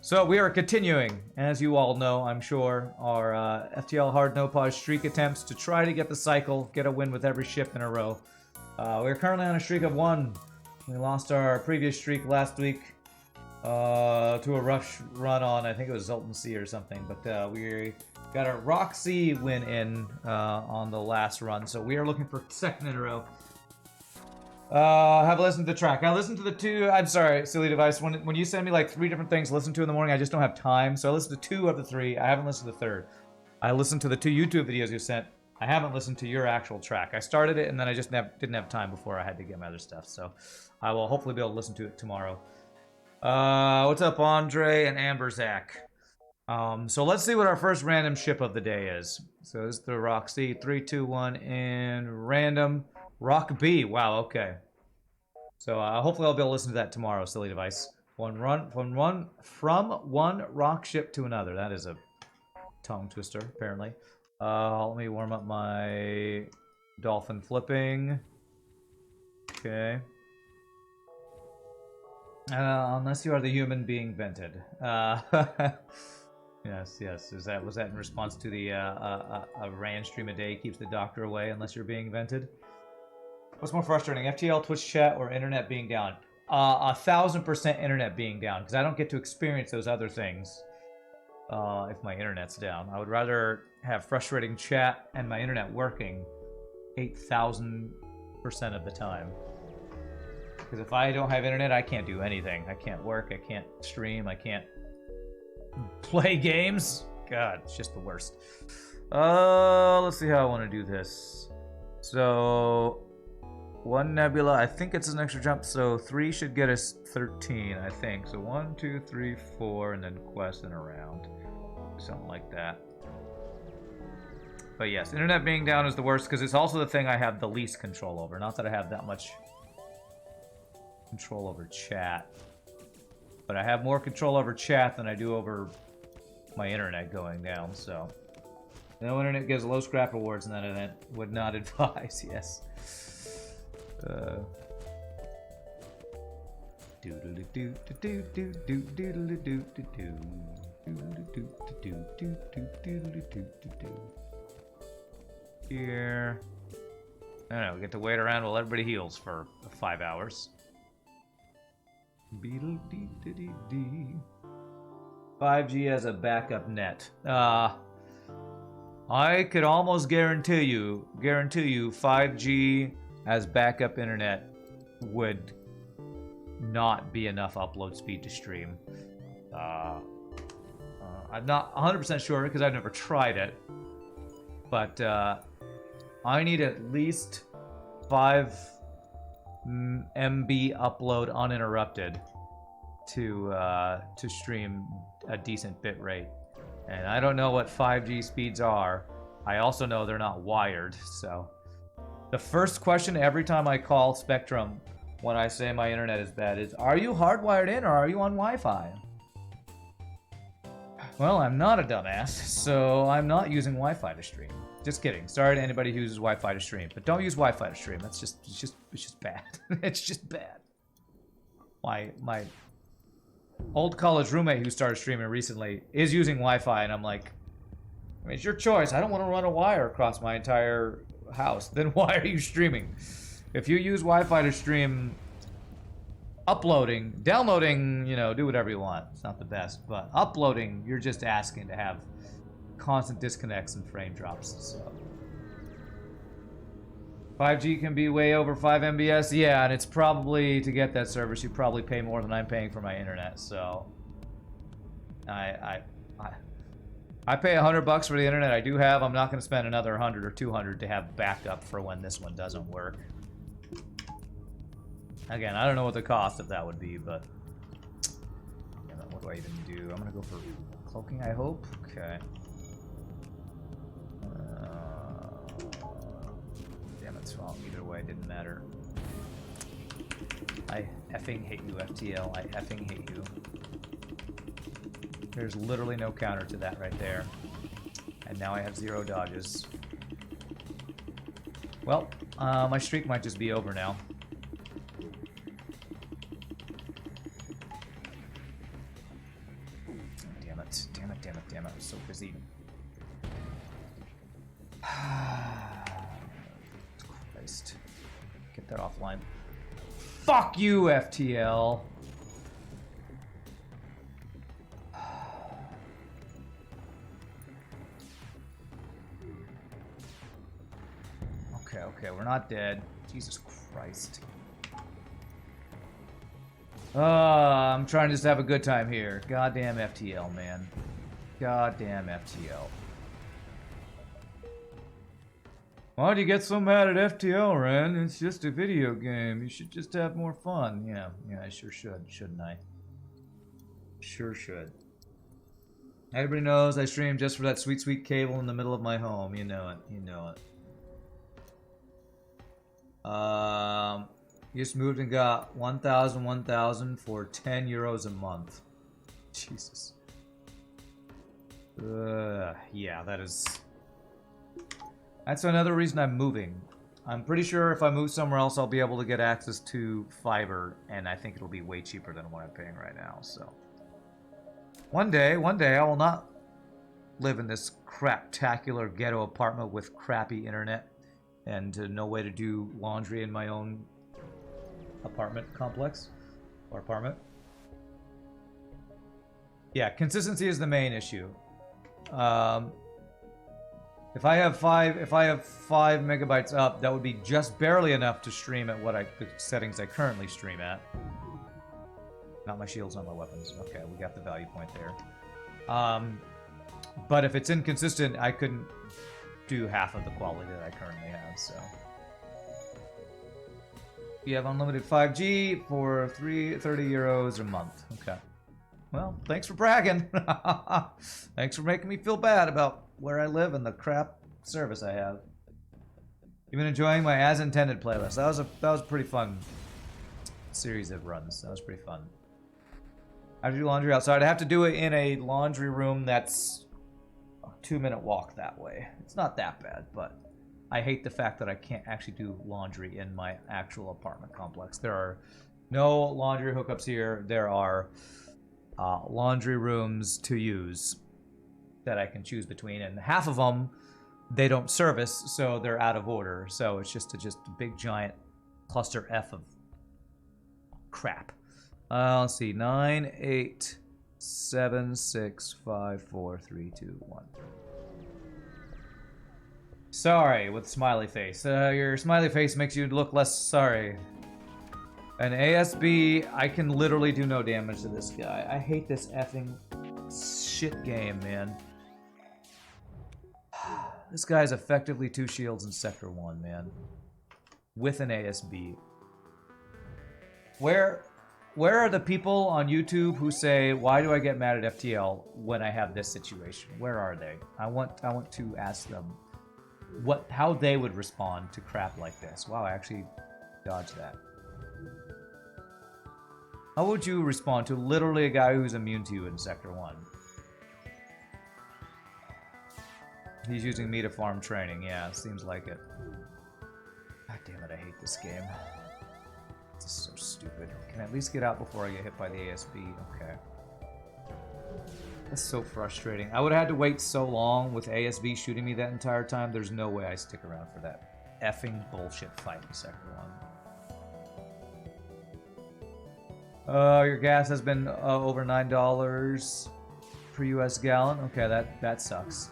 So we are continuing, as you all know, I'm sure, our FTL Hard no pause streak attempts to try to get the cycle, get a win with every ship in a row. We're currently on a streak of 1. We lost our previous streak last week to a rush run on, I think it was Zoltan Sea or something, but we got a Rock Sea win in on the last run, so we are looking for 2nd in a row. Have listened to the track. I listened to the 2. I'm sorry, silly device. When you send me like 3 different things to listen to in the morning, I just don't have time. So I listened to 2 of the 3. I haven't listened to the 3rd. I listened to the 2 YouTube videos you sent. I haven't listened to your actual track. I started it and then I just didn't have time before I had to get my other stuff. So I will hopefully be able to listen to it tomorrow. What's up, Andre and Amber Zach? So let's see what our first random ship of the day is. So this is the Rock C. 3, 2, 1, and random. Rock B. Wow, okay. So hopefully I'll be able to listen to that tomorrow, silly device. From one rock ship to another. That is a tongue twister, apparently. Let me warm up my dolphin flipping. Okay. Unless you are the human being vented. Yes. Was that in response to the a Rand stream a day keeps the doctor away unless you're being vented? What's more frustrating, FTL, Twitch chat, or internet being down? 1000% internet being down, because I don't get to experience those other things if my internet's down. I would rather have frustrating chat and my internet working 8,000% of the time. Because if I don't have internet, I can't do anything. I can't work, I can't stream, I can't play games. God, it's just the worst. Let's see how I want to do this. So 1 nebula, I think it's an extra jump, so 3 should get us 13, I think. So 1, 2, 3, 4, and then quest and around. Something like that. But yes, internet being down is the worst because it's also the thing I have the least control over. Not that I have that much control over chat. But I have more control over chat than I do over my internet going down, so. No internet gives low scrap rewards in that event. Would not advise, yes. Here. I don't know, we get to wait around while everybody heals for 5 hours. 5G as a backup net. I could almost guarantee you 5G as backup internet would not be enough upload speed to stream. I'm not 100% sure because I've never tried it, but I need at least 5 MB upload uninterrupted to stream a decent bit rate. And I don't know what 5G speeds are. I also know they're not wired, so. The first question every time I call Spectrum when I say my internet is bad is, are you hardwired in or are you on Wi-Fi? Well, I'm not a dumbass, so I'm not using Wi-Fi to stream. Just kidding. Sorry to anybody who uses Wi-Fi to stream, but don't use Wi-Fi to stream. It's just bad. It's just bad. My old college roommate who started streaming recently is using Wi-Fi, and I'm like, I mean, it's your choice. I don't want to run a wire across my entire house. Then why are you streaming? If you use Wi-Fi to stream, uploading, downloading, you know, do whatever you want. It's not the best, but uploading, you're just asking to have constant disconnects and frame drops. So 5G can be way over 5 MBS. Yeah, and it's probably, to get that service, you probably pay more than I'm paying for my internet. So I pay $100 for the internet I do have. I'm not going to spend another 100 or 200 to have backup for when this one doesn't work. Again, I don't know what the cost of that would be, but what do I even do? I'm going to go for cloaking, I hope. Okay. Damn it, well, either way, it didn't matter. I effing hate you, FTL. I effing hate you. There's literally no counter to that right there. And now I have 0 dodges. Well, my streak might just be over now. Damn it, damn it, damn it. I'm so busy. Christ. Get that offline. Fuck you, FTL. Okay, we're not dead. Jesus Christ. I'm trying to just have a good time here. Goddamn FTL, man. Goddamn FTL. Why do you get so mad at FTL, Ren? It's just a video game. You should just have more fun. Yeah, I sure should, shouldn't I? Sure should. Everybody knows I stream just for that sweet, sweet cable in the middle of my home. You know it. You know it. Just moved and got 1,000 for 10 euros a month. Jesus. Yeah, that's another reason I'm moving. I'm pretty sure if I move somewhere else, I'll be able to get access to fiber, and I think it'll be way cheaper than what I'm paying right now, so. One day, I will not live in this craptacular ghetto apartment with crappy internet and no way to do laundry in my own apartment complex or apartment. Yeah, consistency is the main issue. If I have 5 megabytes up, that would be just barely enough to stream at the settings I currently stream at. Not my shields, not my weapons. Okay, we got the value point there. But if it's inconsistent, I couldn't do half of the quality that I currently have, so. You have unlimited 5G for 30 euros a month. Okay. Well, thanks for bragging. Thanks for making me feel bad about where I live and the crap service I have. You've been enjoying my As Intended playlist. That was a pretty fun series of runs. That was pretty fun. I have to do laundry outside. I have to do it in a laundry room that's a 2-minute walk that way. It's not that bad, but I hate the fact that I can't actually do laundry in my actual apartment complex. There are no laundry hookups here. There are laundry rooms to use that I can choose between, and half of them they don't service, so they're out of order. So it's just a big giant cluster F of crap. Let's see, 9, 8, 7, 6, 5, 4, 3, 2, 1. Sorry, with smiley face. Your smiley face makes you look less sorry. An ASB, I can literally do no damage to this guy. I hate this effing shit game, man. This guy's effectively 2 shields in Sector 1, man. With an ASB. Where are the people on YouTube who say, why do I get mad at FTL when I have this situation? Where are they? I want to ask them how they would respond to crap like this. Wow, I actually dodged that. How would you respond to literally a guy who's immune to you in Sector 1? He's using me to farm training. Yeah, seems like it. God damn it, I hate this game. This is so stupid. Can I at least get out before I get hit by the ASB? Okay. That's so frustrating. I would have had to wait so long with ASB shooting me that entire time. There's no way I stick around for that effing bullshit fight in Sector 1. Your gas has been over $9 per US gallon. Okay, that sucks.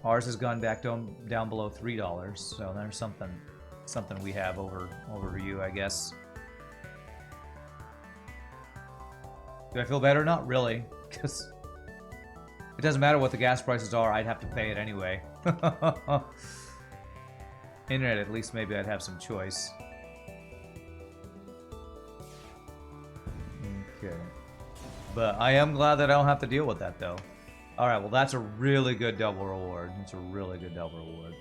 Ours has gone back down below $3, so there's something we have over you, I guess. Do I feel better? Not really, because it doesn't matter what the gas prices are. I'd have to pay it anyway. Internet, at least maybe I'd have some choice. Okay. But I am glad that I don't have to deal with that, though. Alright, well that's a really good double reward. That's a really good double reward.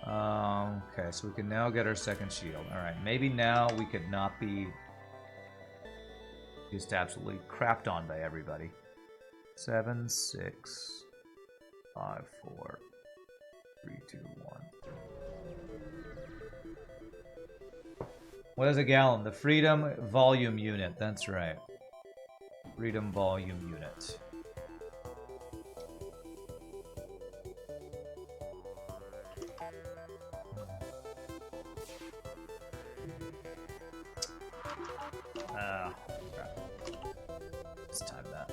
Okay, so we can now get our second shield. Alright, maybe now we could not be just absolutely crapped on by everybody. 7, 6, 5, 4, 3, 2, 1. What is a gallon? The Freedom Volume Unit. That's right. Freedom Volume Unit. Crap. Let's time that.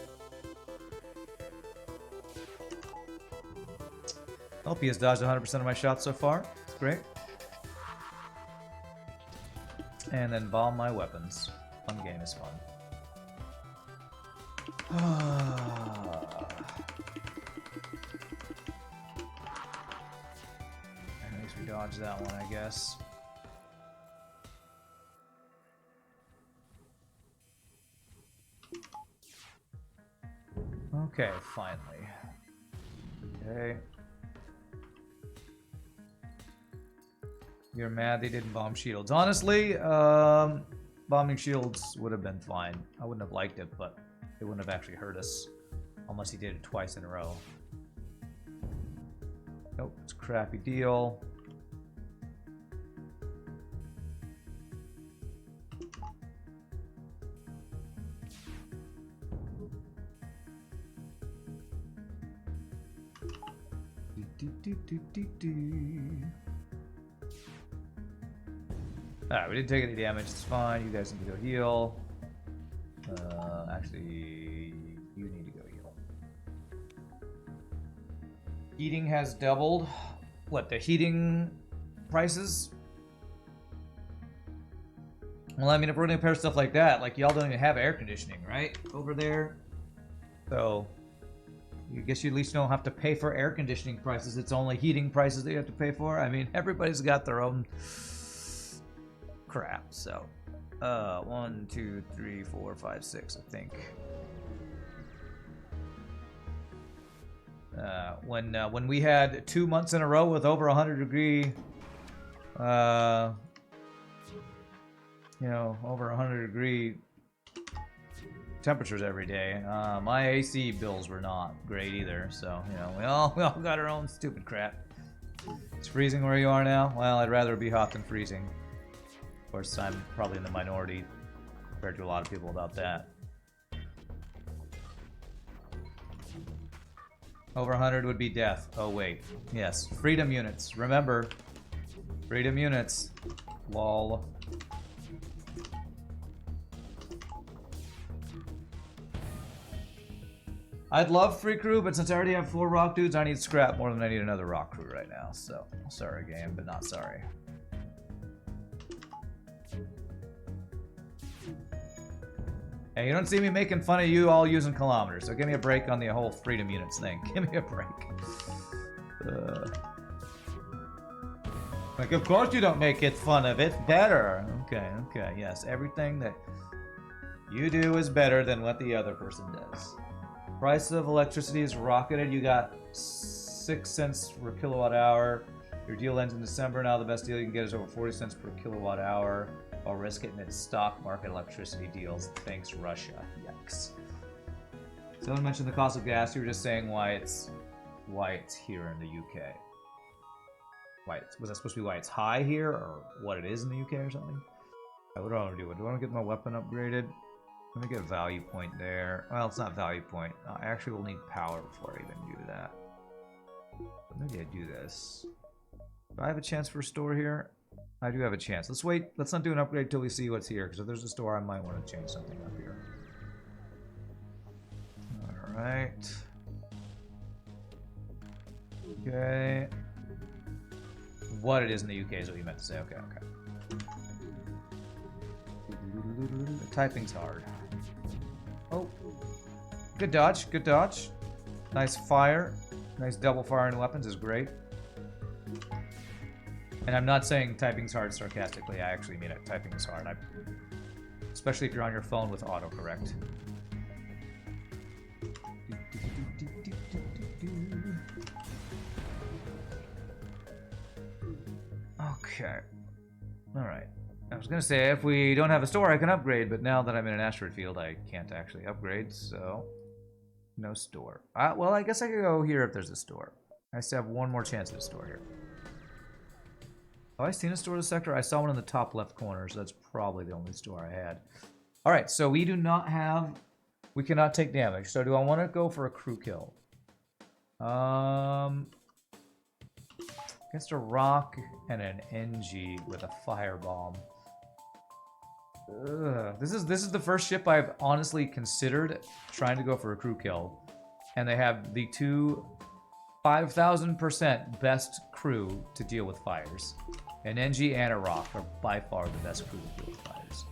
LP has dodged 100% of my shots so far. It's great. And then bomb my weapons. Fun game is fun. At least we dodged that one, I guess. Okay, finally. Okay. You're mad they didn't bomb shields. Honestly, bombing shields would have been fine. I wouldn't have liked it, but it wouldn't have actually hurt us. Unless he did it twice in a row. Nope, it's a crappy deal. Alright, we didn't take any damage, it's fine. You guys need to go heal. Actually, you need to go heal. Heating has doubled. What, the heating prices? Well, I mean, if we're gonna compare stuff like that, like, y'all don't even have air conditioning, right? Over there. So, I guess you at least don't have to pay for air conditioning prices. It's only heating prices that you have to pay for. I mean, everybody's got their own crap. So, 1, 2, 3, 4, 5, 6, I think. When we had 2 months in a row with over 100-degree, over 100-degree temperatures every day. My AC bills were not great either, so we all got our own stupid crap. It's freezing where you are now. Well, I'd rather be hot than freezing. Of course, I'm probably in the minority compared to a lot of people about that. Over 100 would be death. Oh wait, yes, freedom units. Remember, freedom units. Lol. I'd love free crew, but since I already have 4 rock dudes, I need scrap more than I need another rock crew right now. So, sorry game, but not sorry. Hey, you don't see me making fun of you all using kilometers, so give me a break on the whole freedom units thing. Give me a break. Like, of course you don't make it fun of it. Better. Okay, yes. Everything that you do is better than what the other person does. Price of electricity is rocketed. You got 6 cents per kilowatt hour. Your deal ends in December. Now the best deal you can get is over 40 cents per kilowatt hour. I'll risk it in its stock market electricity deals. Thanks, Russia. Yikes. Someone mentioned the cost of gas. You were just saying why it's here in the UK. Was that supposed to be why it's high here, or what it is in the UK or something? What do I want to do? Do I want to get my weapon upgraded? Let me get a value point there. Well, it's not value point. I actually will need power before I even do that. Maybe I do this. Do I have a chance for a store here? I do have a chance. Let's wait. Let's not do an upgrade till we see what's here, because if there's a store, I might want to change something up here. Alright. Okay. What it is in the UK is what you meant to say. Okay. The typing's hard. Oh. Good dodge. Good dodge. Nice fire. Nice double firing weapons is great. And I'm not saying typing's hard sarcastically. I actually mean it. Typing is hard. Especially if you're on your phone with autocorrect. Okay. Alright. I was gonna say, if we don't have a store, I can upgrade, but now that I'm in an asteroid field, I can't actually upgrade, so... No store. Well, I guess I could go here if there's a store. I still have one more chance at a store here. Have I seen a store in the sector? I saw one in the top left corner, so that's probably the only store I had. Alright, so we do not have... We cannot take damage. So do I want to go for a crew kill? Against a rock and an NG with a firebomb. Ugh. This is the first ship I've honestly considered trying to go for a crew kill. And they have the two 5,000% best crew to deal with fires. An NG and a rock are by far the best crew to deal with fires.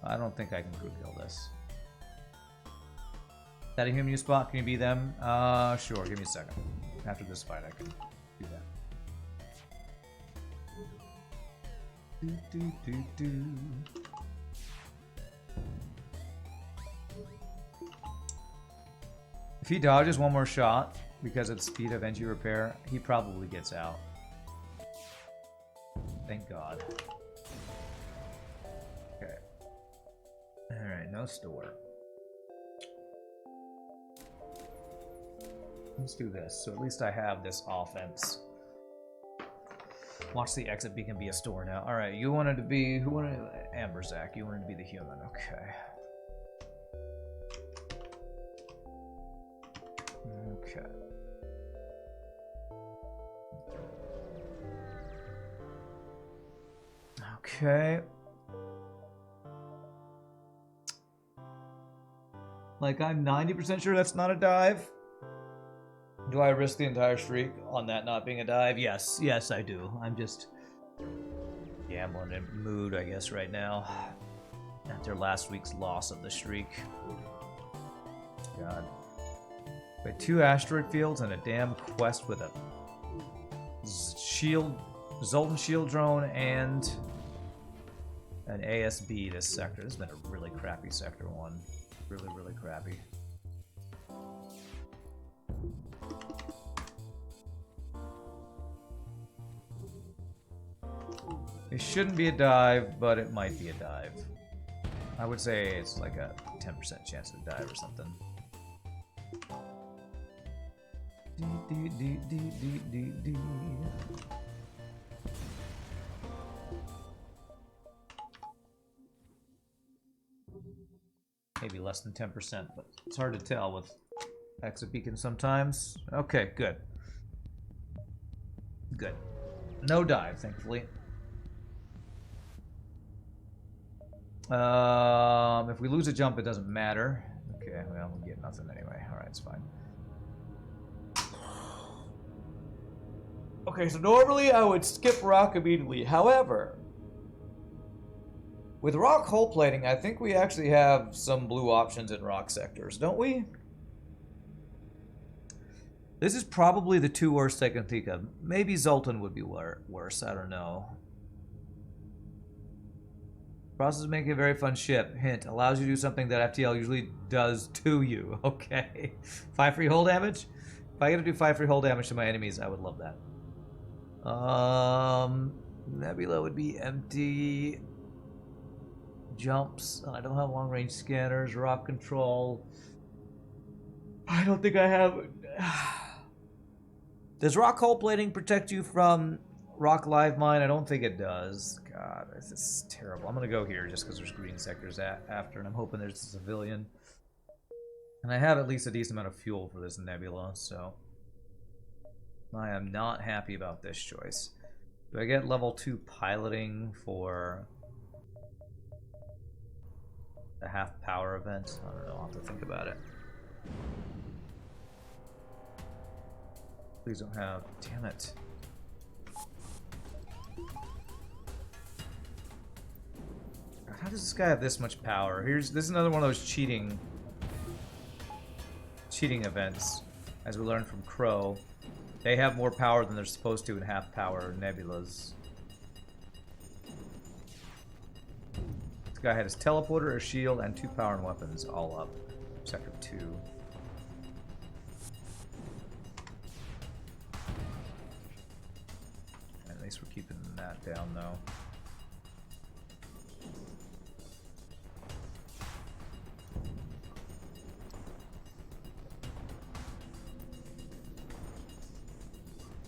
I don't think I can crew kill this. Is that a human you spot? Can you be them? Sure, give me a second. After this fight I can do that. If he dodges one more shot because of the speed of NG repair, he probably gets out. Thank God. Okay. Alright, no store. Let's do this, so at least I have this offense. Watch the exit beacon be a store now. Alright, you wanted to be... Who wanted... Amberzak, you wanted to be the human. Okay. Okay. Okay. Like, I'm 90% sure that's not a dive. Do I risk the entire streak on that not being a dive? Yes. Yes, I do. I'm just gambling in mood, I guess, right now. After last week's loss of the streak. God. We had 2 asteroid fields and a damn quest with a shield, Zoltan shield drone and an ASB this sector. This has been a really crappy sector 1. Really, really crappy. It shouldn't be a dive, but it might be a dive. I would say it's like a 10% chance of a dive or something. Maybe less than 10%, but it's hard to tell with exit beacon sometimes. Okay, good. Good. No dive, thankfully. If we lose a jump, it doesn't matter. Okay, well, we'll get nothing anyway. Alright, it's fine. Okay, so normally I would skip rock immediately. However, with rock hull plating, I think we actually have some blue options in rock sectors, don't we? This is probably the 2 worst I can think of. Maybe Zoltan would be worse, I don't know. Process of making a very fun ship. Hint, allows you to do something that FTL usually does to you. Okay. 5 free hull damage? If I get to do 5 free hull damage to my enemies, I would love that. Nebula would be empty. Jumps. I don't have long range scanners. Rock control. I don't think I have. Does rock hull plating protect you from rock live mine? I don't think it does. God, this is terrible. I'm gonna go here just because there's green sectors after, and I'm hoping there's a civilian. And I have at least a decent amount of fuel for this nebula, so I am not happy about this choice. Do I get level 2 piloting for a half power event? I don't know, I'll have to think about it. Please don't have... Damn it. How does this guy have this much power? This is another one of those cheating events, as we learned from Crow. They have more power than they're supposed to in half power nebulas. This guy had his teleporter, a shield, and 2 power and weapons all up. Sector 2. At least we're keeping that down though.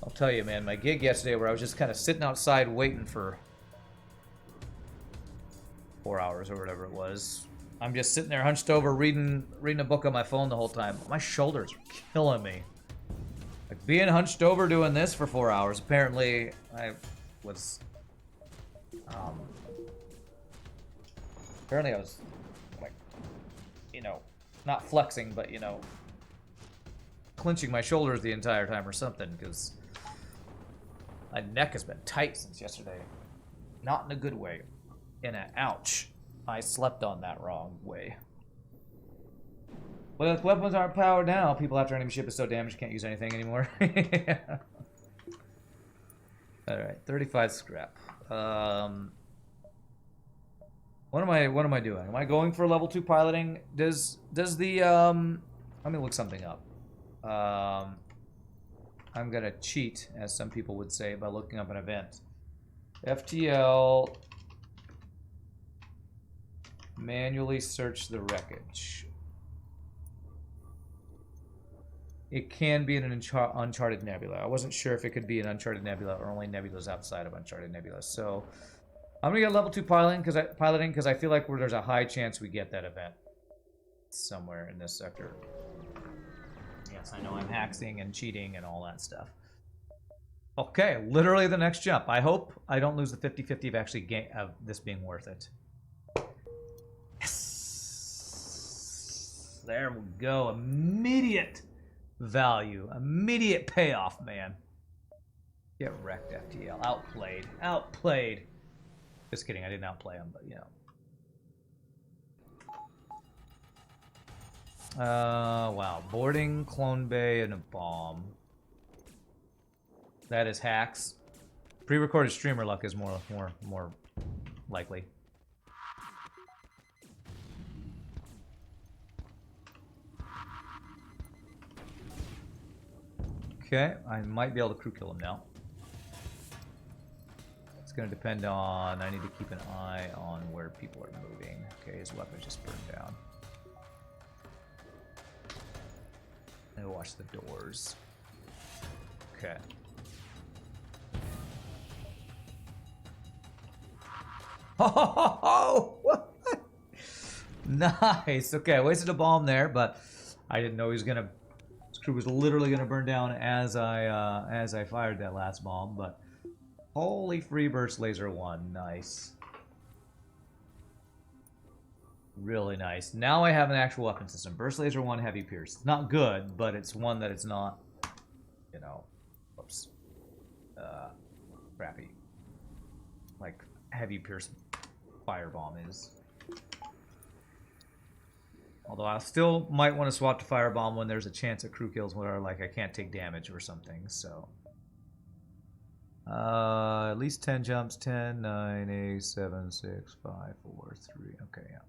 I'll tell you, man, my gig yesterday where I was just kind of sitting outside waiting for 4 hours or whatever it was. I'm just sitting there hunched over reading a book on my phone the whole time. My shoulders are killing me. Like being hunched over doing this for 4 hours. Apparently, I was like, you know, not flexing, but you know, clenching my shoulders the entire time or something, because my neck has been tight since yesterday. Not in a good way. In a ouch. I slept on that wrong way. But if weapons aren't powered now, people after enemy ship is so damaged can't use anything anymore. Yeah. Alright, 35 scrap. What am I doing? Am I going for level 2 piloting? Does the let me look something up. I'm gonna cheat, as some people would say, by looking up an event. FTL manually search the wreckage. It can be in an Uncharted Nebula. I wasn't sure if it could be an Uncharted Nebula or only nebulas outside of Uncharted Nebula. So I'm gonna get level 2 piloting because I feel like there's a high chance we get that event somewhere in this sector. Yes, I know I'm hacking and cheating and all that stuff. Okay, literally the next jump. I hope I don't lose the 50-50 of actually of this being worth it. Yes! There we go. Immediate value. Immediate payoff, man. Get wrecked, FTL. Outplayed. Outplayed. Just kidding, I didn't outplay him, but you know. Wow. Boarding, clone bay, and a bomb. That is hacks. Pre-recorded streamer luck is more likely. Okay, I might be able to crew kill him now. It's gonna depend on, I need to keep an eye on where people are moving. Okay, his weapon just burned down. And watch the doors. Okay. Oh, what? Nice. Okay, I wasted a bomb there, but I didn't know he was gonna. His crew was literally gonna burn down as I fired that last bomb. But holy free burst laser 1, nice. Really nice. Now I have an actual weapon system. Burst laser 1, heavy pierce. It's not good, but it's one that it's not, you know, whoops, crappy. Like heavy pierce firebomb is. Although I still might want to swap to firebomb when there's a chance at crew kills where like I can't take damage or something. So at least 10 jumps. 10, 9, 8, 7, 6, 5, 4, 3. Okay, yeah.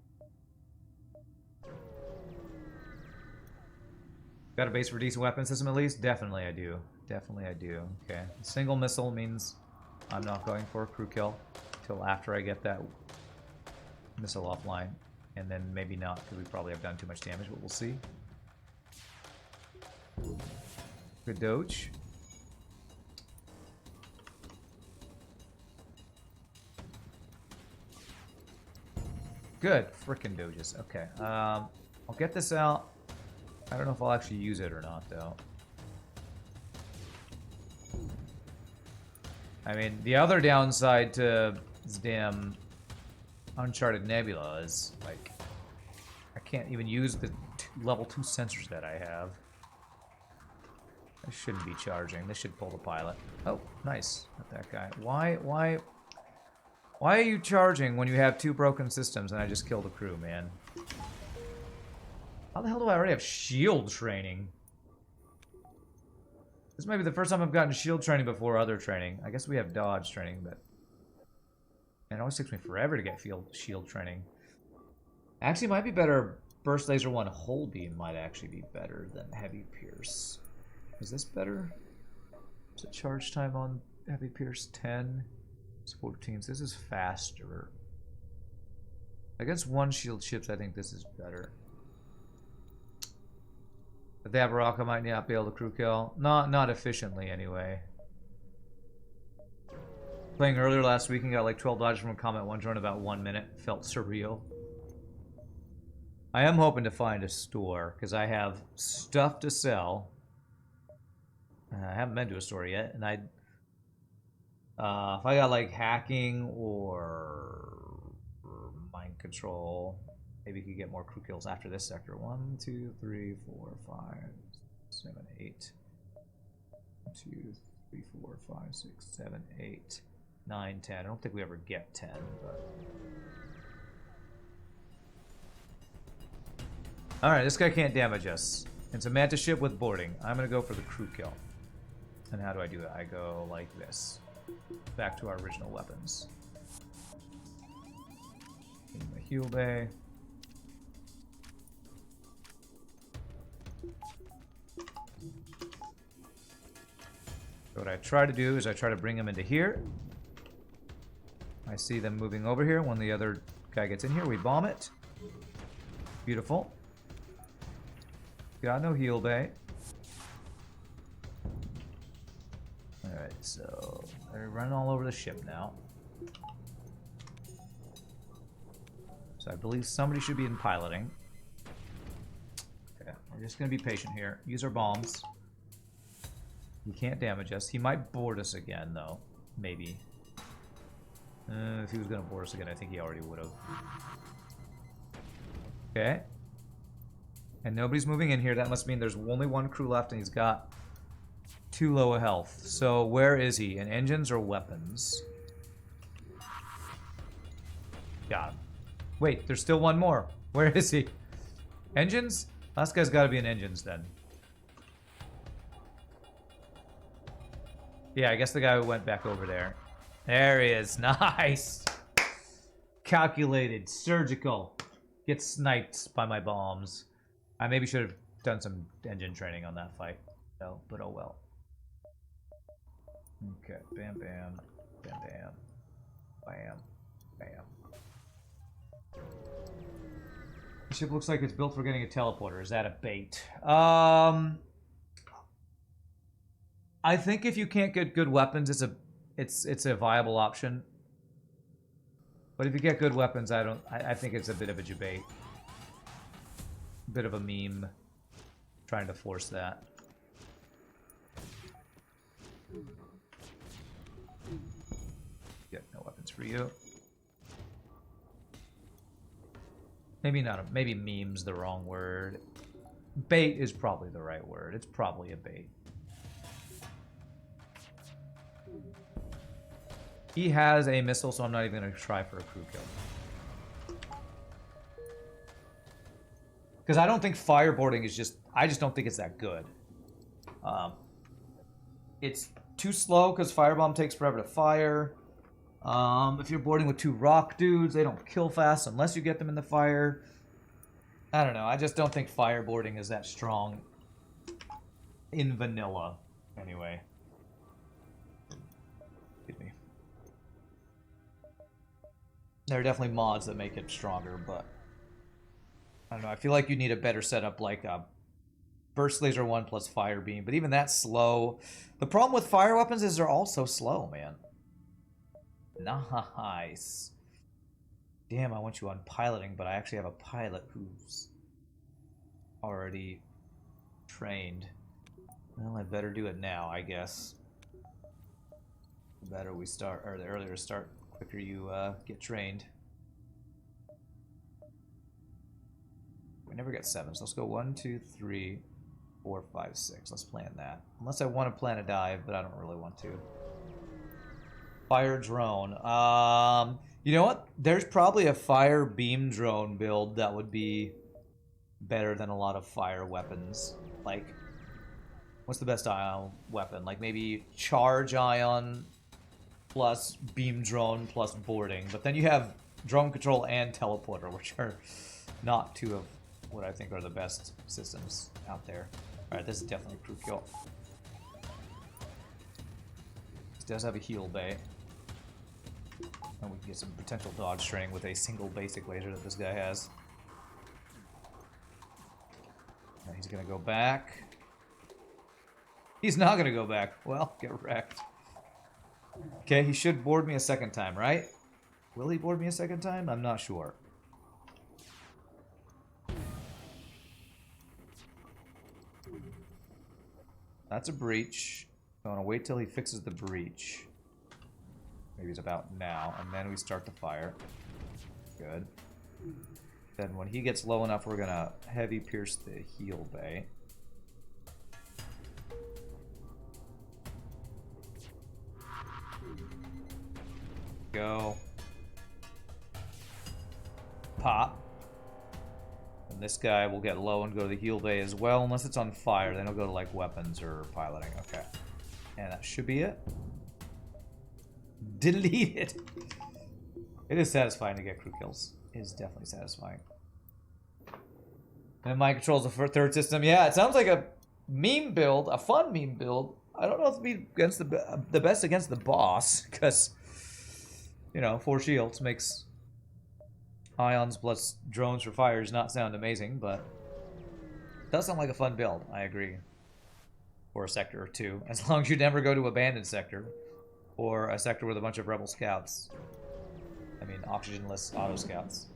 Got a base for decent weapon system at least? Definitely I do. Definitely I do. Okay. Single missile means I'm not going for a crew kill till after I get that missile offline. And then maybe not, because we probably have done too much damage, but we'll see. Good doge. Good frickin' doges. Okay. I'll get this out. I don't know if I'll actually use it or not, though. I mean, the other downside to this damn Uncharted Nebula is, like, I can't even use the level 2 sensors that I have. I shouldn't be charging. This should pull the pilot. Oh, nice. Not that guy. Why are you charging when you have 2 broken systems and I just killed a crew, man? How the hell do I already have shield training? This might be the first time I've gotten shield training before other training. I guess we have dodge training, but man, it always takes me forever to get shield training. Actually, it might be better. Burst laser 1 whole beam might actually be better than heavy pierce. Is this better? Is it charge time on heavy pierce 10? It's 14, so this is faster. Against 1 shield ships, I think this is better. But the Abaraka might not be able to crew kill. Not efficiently, anyway. Playing earlier last week and got like 12 dodges from a comment one drone about 1 minute. Felt surreal. I am hoping to find a store because I have stuff to sell. I haven't been to a store yet, and if I got like hacking or mind control, maybe you could get more crew kills after this sector. 1, 2, 3, 4, 5, 7, 8. 2, 3, 4, 5, 6, 7, 8, 9, 10. I don't think we ever get 10, but. Alright, this guy can't damage us. It's a mantis ship with boarding. I'm gonna go for the crew kill. And how do I do it? I go like this. Back to our original weapons. In the heal bay. So what I try to do is I try to bring them into here. I see them moving over here. When the other guy gets in here, we bomb it. Beautiful. Got no heal bay. Alright, so they're running all over the ship now. So I believe somebody should be in piloting. Okay, we're just going to be patient here. Use our bombs. He can't damage us. He might board us again, though. Maybe. If he was going to board us again, I think he already would have. Okay. And nobody's moving in here. That must mean there's only one crew left, and he's got 2 low of health. So where is he? In engines or weapons? Got him. Wait, there's still one more. Where is he? Engines? Last guy's got to be in engines then. Yeah, I guess the guy who went back over there. There he is. Nice. Calculated. Surgical. Get sniped by my bombs. I maybe should have done some engine training on that fight. No, but oh well. Okay. Bam, bam. Bam, bam. Bam. Bam. The ship looks like it's built for getting a teleporter. Is that a bait? I think if you can't get good weapons, it's a viable option. But if you get good weapons, I think it's a bit of a debate. Bit of a meme. Trying to force that. Yep, no weapons for you. Maybe not. Maybe meme's the wrong word. Bait is probably the right word. It's probably a bait. He has a missile, so I'm not even going to try for a crew kill. Because I don't think fireboarding is just... I just don't think it's that good. It's too slow because firebomb takes forever to fire. If you're boarding with 2 rock dudes, they don't kill fast unless you get them in the fire. I don't know. I just don't think fireboarding is that strong in vanilla, anyway. Excuse me. There are definitely mods that make it stronger, but I don't know. I feel like you need a better setup like a Burst Laser 1 plus Fire Beam, but even that's slow. The problem with fire weapons is they're all so slow, man. Nice. Damn, I want you on piloting, but I actually have a pilot who's already trained. Well, I better do it now, I guess. The better we start, or the earlier we start, the quicker you get trained. We never get 7, so let's go 1, 2, 3, 4, 5, 6. Let's plan that. Unless I want to plan a dive, but I don't really want to. Fire drone. You know what? There's probably a fire beam drone build that would be better than a lot of fire weapons. Like, what's the best ion weapon? Like maybe charge ion plus beam drone plus boarding. But then you have drone control and teleporter, which are not 2 of what I think are the best systems out there. Alright, this is definitely a crew kill. This does have a heal bay. And we can get some potential dodge training with a single basic laser that this guy has. Now he's gonna go back. He's not gonna go back. Well, get wrecked. Okay, he should board me a second time, right? Will he board me a second time? I'm not sure. That's a breach. I want to wait till he fixes the breach. Maybe it's about now, and then we start the fire. Good. Then when he gets low enough, we're gonna heavy pierce the heal bay. Go. Pop. And this guy will get low and go to the heal bay as well, unless it's on fire. Then he'll go to like weapons or piloting. Okay. And that should be it. Delete it. It is satisfying to get crew kills. It is definitely satisfying. And mind controls the third system. Yeah, it sounds like a meme build, a fun meme build. I don't know if it'd be against the best against the boss, because, you know, 4 shields makes ions plus drones for fires not sound amazing, but it does sound like a fun build. I agree. For a sector or two, as long as you never go to abandoned sector, or a sector with a bunch of rebel scouts. I mean, oxygenless auto scouts.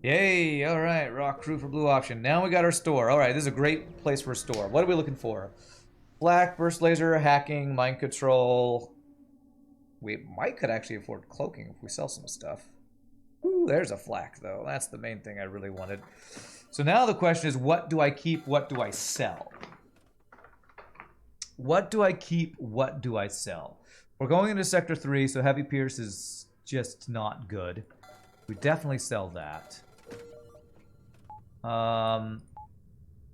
Yay! Alright, rock crew for blue option. Now we got our store. Alright, this is a great place for a store. What are we looking for? Black, burst laser, hacking, mind control. We could actually afford cloaking if we sell some stuff. Ooh, there's a flak, though. That's the main thing I really wanted. So now the question is, what do I keep, what do I sell? What do I keep, what do I sell? We're going into Sector 3, so Heavy Pierce is just not good. We definitely sell that.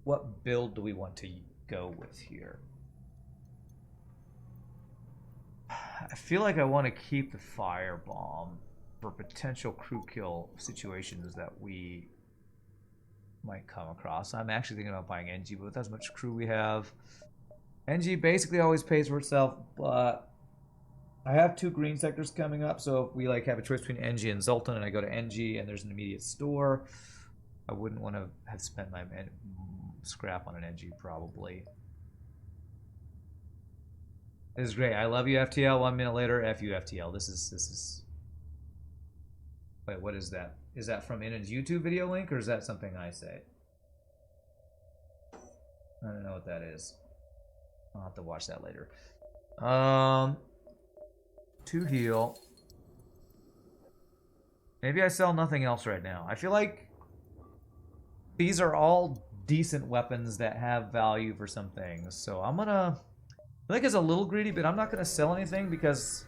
What build do we want to go with here? I feel like I want to keep the firebomb for potential crew kill situations that we might come across. I'm actually thinking about buying NG, but with as much crew we have, NG basically always pays for itself. But I have 2 green sectors coming up, so if we like have a choice between NG and Zoltan, and I go to NG and there's an immediate store, I wouldn't want to have spent my scrap on an NG probably. This is great. I love you, FTL. 1 minute later, F you, FTL. This is. Wait, what is that? Is that from Inan's YouTube video link, or is that something I say? I don't know what that is. I'll have to watch that later. 2 heal. Maybe I sell nothing else right now. I feel like these are all decent weapons that have value for some things. So I'm gonna... I think it's a little greedy, but I'm not gonna sell anything because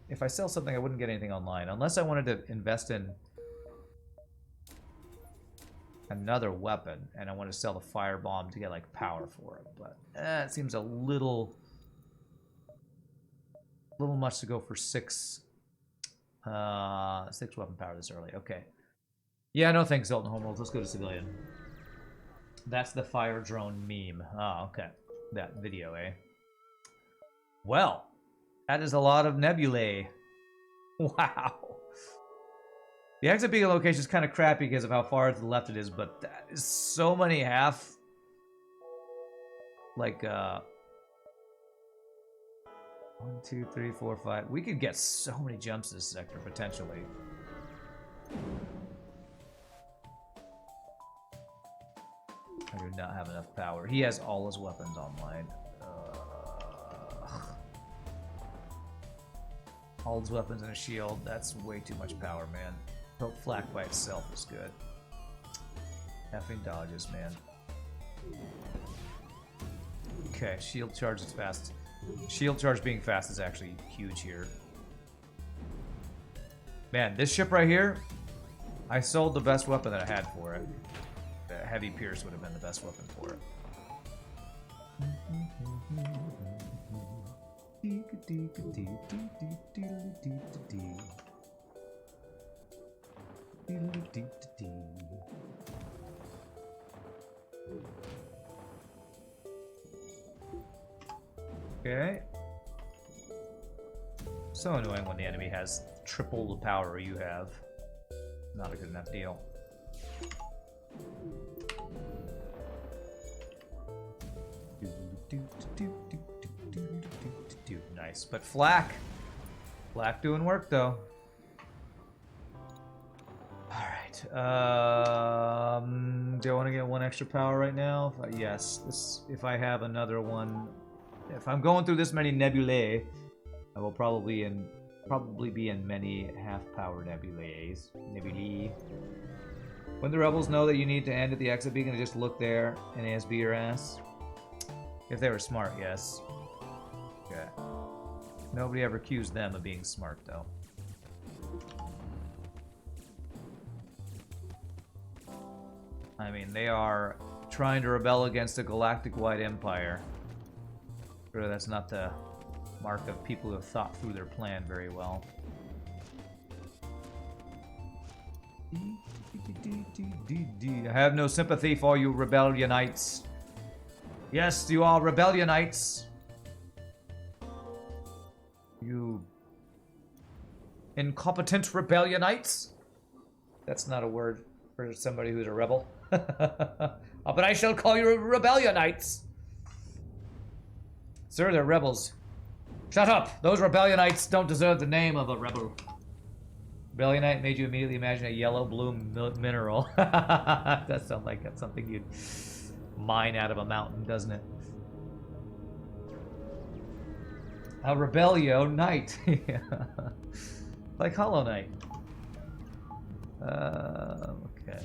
if I sell something, I wouldn't get anything online. Unless I wanted to invest in another weapon and I want to sell the firebomb to get like power for it. But it seems a little much to go for 6 weapon power this early. Okay. Yeah, no thanks, Zoltan Homeworld. Let's go to civilian. That's the fire drone meme. Oh, okay. That video, eh? Well, that is a lot of nebulae. Wow. The exit beacon location is kind of crappy because of how far to the left it is, but that is so many half... Like, 1, 2, 3, 4, 5. We could get so many jumps this sector, potentially. I do not have enough power. He has all his weapons online. All his weapons and a shield. That's way too much power, man. Hope flak by itself is good. Effing dodges, man. Okay, shield charge is fast. Shield charge being fast is actually huge here. Man, this ship right here, I sold the best weapon that I had for it. The Heavy Pierce would have been the best weapon for it. Okay. So annoying when the enemy has triple the power you have. Not a good enough deal. nice. But Flak doing work though. All right. Do I want to get one extra power right now? Yes. If I have another one, if I'm going through this many nebulae, I will probably be in many half-power nebulae. When the rebels know that you need to end at the exit beacon, just look there and ASB your ass. If they were smart, yes. Okay. Nobody ever accused them of being smart, though. I mean, they are trying to rebel against a galactic-wide empire. Sure, that's not the mark of people who have thought through their plan very well. I have no sympathy for you rebellionites. Yes, you are rebellionites. You incompetent rebellionites. That's not a word for somebody who's a rebel. But I shall call you rebellionites. Sir, they're rebels. Shut up! Those rebellionites don't deserve the name of a rebel. Rebellionite made you immediately imagine a yellow-blue mineral. That sounds like that's something you'd mine out of a mountain, doesn't it? A Rebellio Knight. Like Hollow Knight. Okay.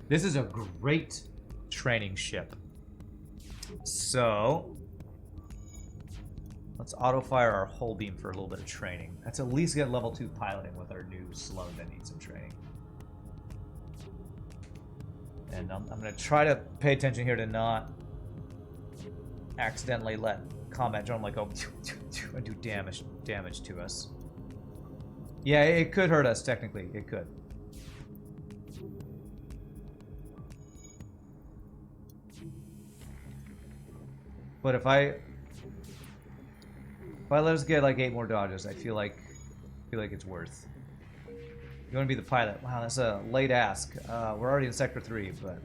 This is a great training ship. So let's auto-fire our hull beam for a little bit of training. Let's at least get level 2 piloting with our new slug that needs some training. And I'm going to try to pay attention here to not accidentally let combat drone like go and do damage to us. Yeah, it could hurt us technically. It could. But if I let us get like 8 more dodges, I feel like it's worth. You want to be the pilot? Wow, that's a late ask. We're already in Sector 3, but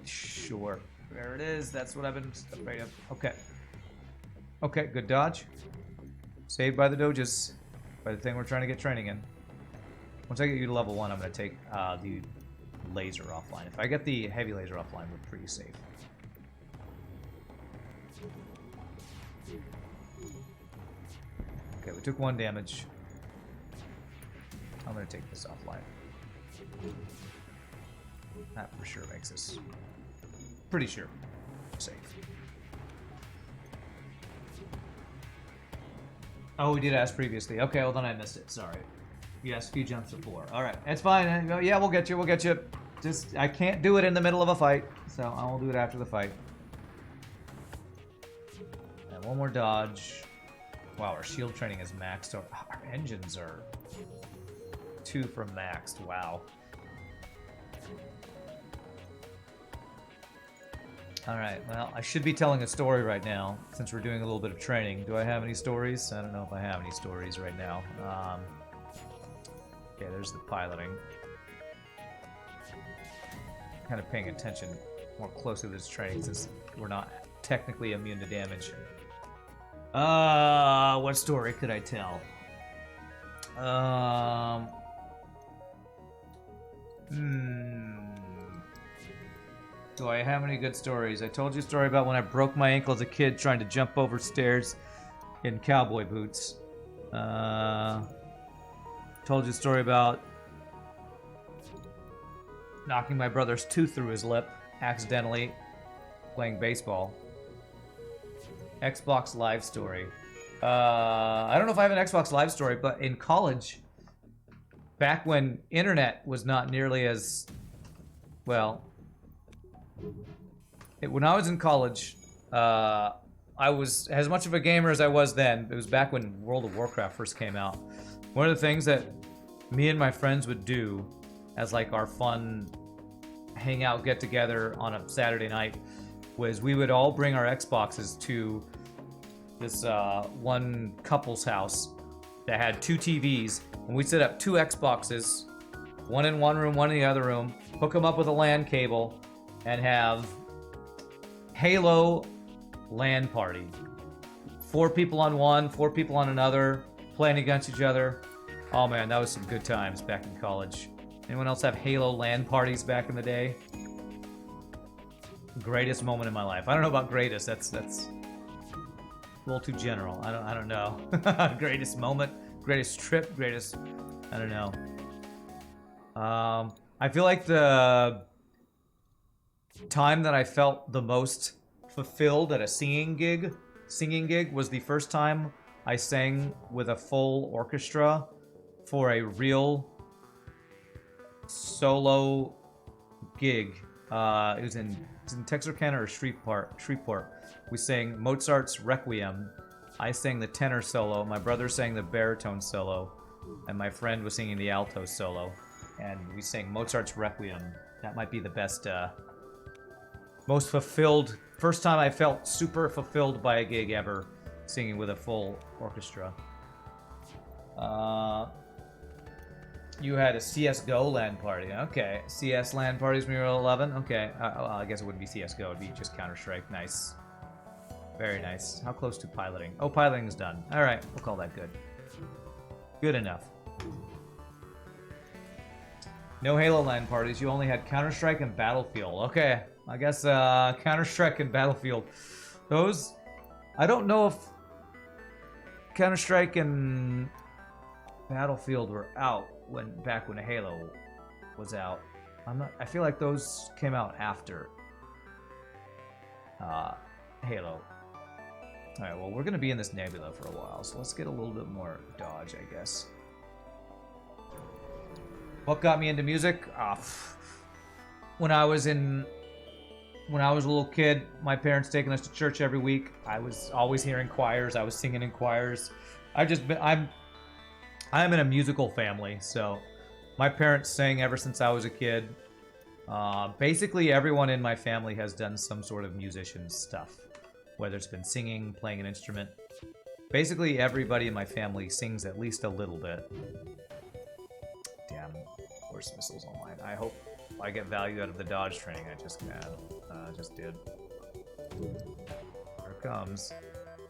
sure. There it is. That's what I've been afraid of. Okay. Okay, good dodge. Saved by the doges, by the thing we're trying to get training in. Once I get you to level 1, I'm going to take the laser offline. If I get the heavy laser offline, we're pretty safe. Okay, we took 1 damage. I'm going to take this offline. That for sure makes us pretty sure safe. Oh, we did ask previously. Okay, well then I missed it. Sorry. Yes, few jumps before. All right, it's fine. Yeah, we'll get you. We'll get you. Just I can't do it in the middle of a fight, so I will do it after the fight. And 1 more dodge. Wow, our shield training is maxed. Our engines are 2 from maxed. Wow. Alright, well, I should be telling a story right now, since we're doing a little bit of training. Do I have any stories? I don't know if I have any stories right now. Okay, there's the piloting. Kind of paying attention more closely to this training, since we're not technically immune to damage. What story could I tell? Do I have any good stories? I told you a story about when I broke my ankle as a kid trying to jump over stairs in cowboy boots. Told you a story about knocking my brother's tooth through his lip accidentally playing baseball. Xbox Live story. I don't know if I have an Xbox Live story, but in college, back when internet was not nearly as, well, when I was in college, I was as much of a gamer as I was then. It was back when World of Warcraft first came out. One of the things that me and my friends would do as like our fun hangout get together on a Saturday night was we would all bring our Xboxes to this one couple's house that had 2 TVs, and we'd set up 2 Xboxes, one in one room, one in the other room, hook them up with a LAN cable, and have Halo LAN party. 4 people on one, 4 people on another, playing against each other. Oh man, that was some good times back in college. Anyone else have Halo LAN parties back in the day? Greatest moment in my life. I don't know about greatest. That's a little too general. I don't know. Greatest moment, greatest trip, greatest. I don't know. I feel like the time that I felt the most fulfilled at a singing gig was the first time I sang with a full orchestra for a real solo gig. It was in Texarkana or Shreveport. We sang Mozart's Requiem. I sang the tenor solo. My brother sang the baritone solo, and my friend was singing the alto solo. And we sang Mozart's Requiem. That might be the best, most fulfilled. First time I felt super fulfilled by a gig ever, singing with a full orchestra. You had a CSGO LAN party. Okay. CS LAN parties when you were 11? Okay. Well, I guess it wouldn't be CSGO. It'd be just Counter-Strike. Nice. Very nice. How close to piloting? Oh, piloting is done. All right. We'll call that good. Good enough. No Halo LAN parties. You only had Counter-Strike and Battlefield. Okay. I guess Counter-Strike and Battlefield. Those... I don't know if Counter-Strike and Battlefield were out back when Halo was out. I feel like those came out after Halo. Alright, well, we're gonna be in this nebula for a while, so let's get a little bit more dodge, I guess. What got me into music? When I was a little kid, my parents taking us to church every week. I was always hearing choirs. I was singing in choirs. I'm in a musical family, so my parents sang ever since I was a kid. Basically, everyone in my family has done some sort of musician stuff, whether it's been singing, playing an instrument. Basically, everybody in my family sings at least a little bit. Damn, force missiles online. I hope I get value out of the dodge training I just did. Here it comes.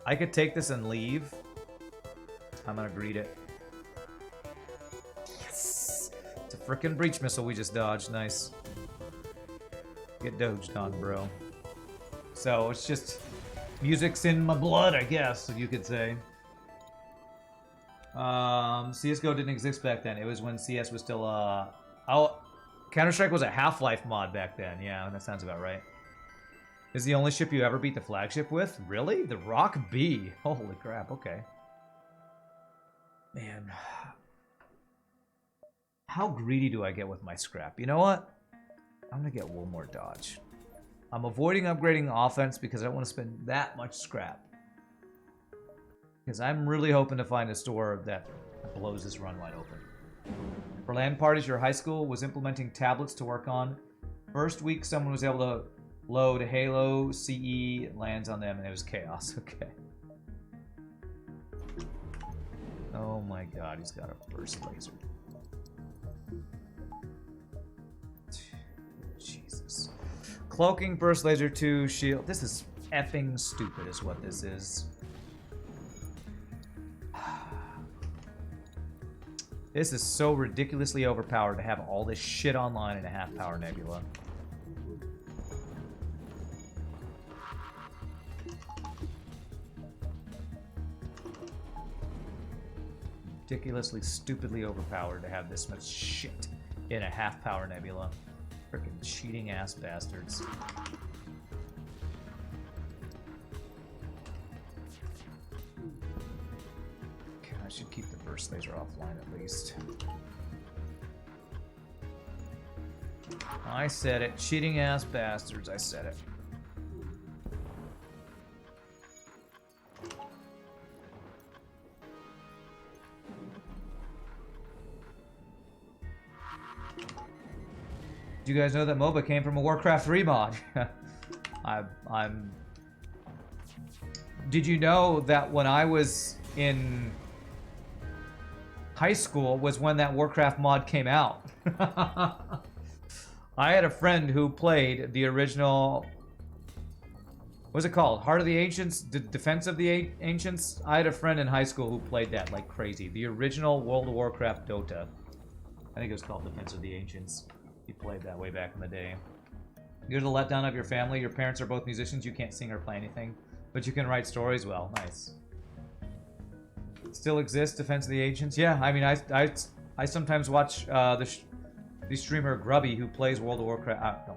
I could take this and leave. I'm gonna greet it. Yes! It's a frickin' breach missile we just dodged. Nice. Get dodged on, bro. So it's just music's in my blood, I guess, you could say. CSGO didn't exist back then. It was when CS was still Counter-Strike was a Half-Life mod back then. Yeah, that sounds about right. Is the only ship you ever beat the flagship with? Really? The Rock B. Holy crap, okay. Man. How greedy do I get with my scrap? You know what? I'm gonna get one more dodge. I'm avoiding upgrading offense because I don't want to spend that much scrap. Because I'm really hoping to find a store that blows this run wide open. For LAN parties, your high school was implementing tablets to work on. First week, someone was able to load Halo, CE, lands on them, and it was chaos. Okay. Oh my god, he's got a burst laser. Jesus. Cloaking, burst laser 2, shield. This is effing stupid is what this is. This is so ridiculously overpowered to have all this shit online in a half-power nebula. Ridiculously, stupidly overpowered to have this much shit in a half-power nebula. Frickin' cheating ass bastards. Okay, I should keep the burst laser offline at least. I said it. Cheating ass bastards. I said it. Did you guys know that MOBA came from a Warcraft 3 mod? Did you know that when I was in high school was when that Warcraft mod came out? I had a friend who played the original What's it called? Heart of the Ancients? Defense of the Ancients? I had a friend in high school who played that like crazy. The original World of Warcraft Dota. I think it was called Defense of the Ancients. He played that way back in the day. You're the letdown of your family. Your parents are both musicians. You can't sing or play anything, but you can write stories well. Nice. Still exists, Defense of the Ancients? Yeah, I mean, I sometimes watch the streamer Grubby who plays World of Warcraft,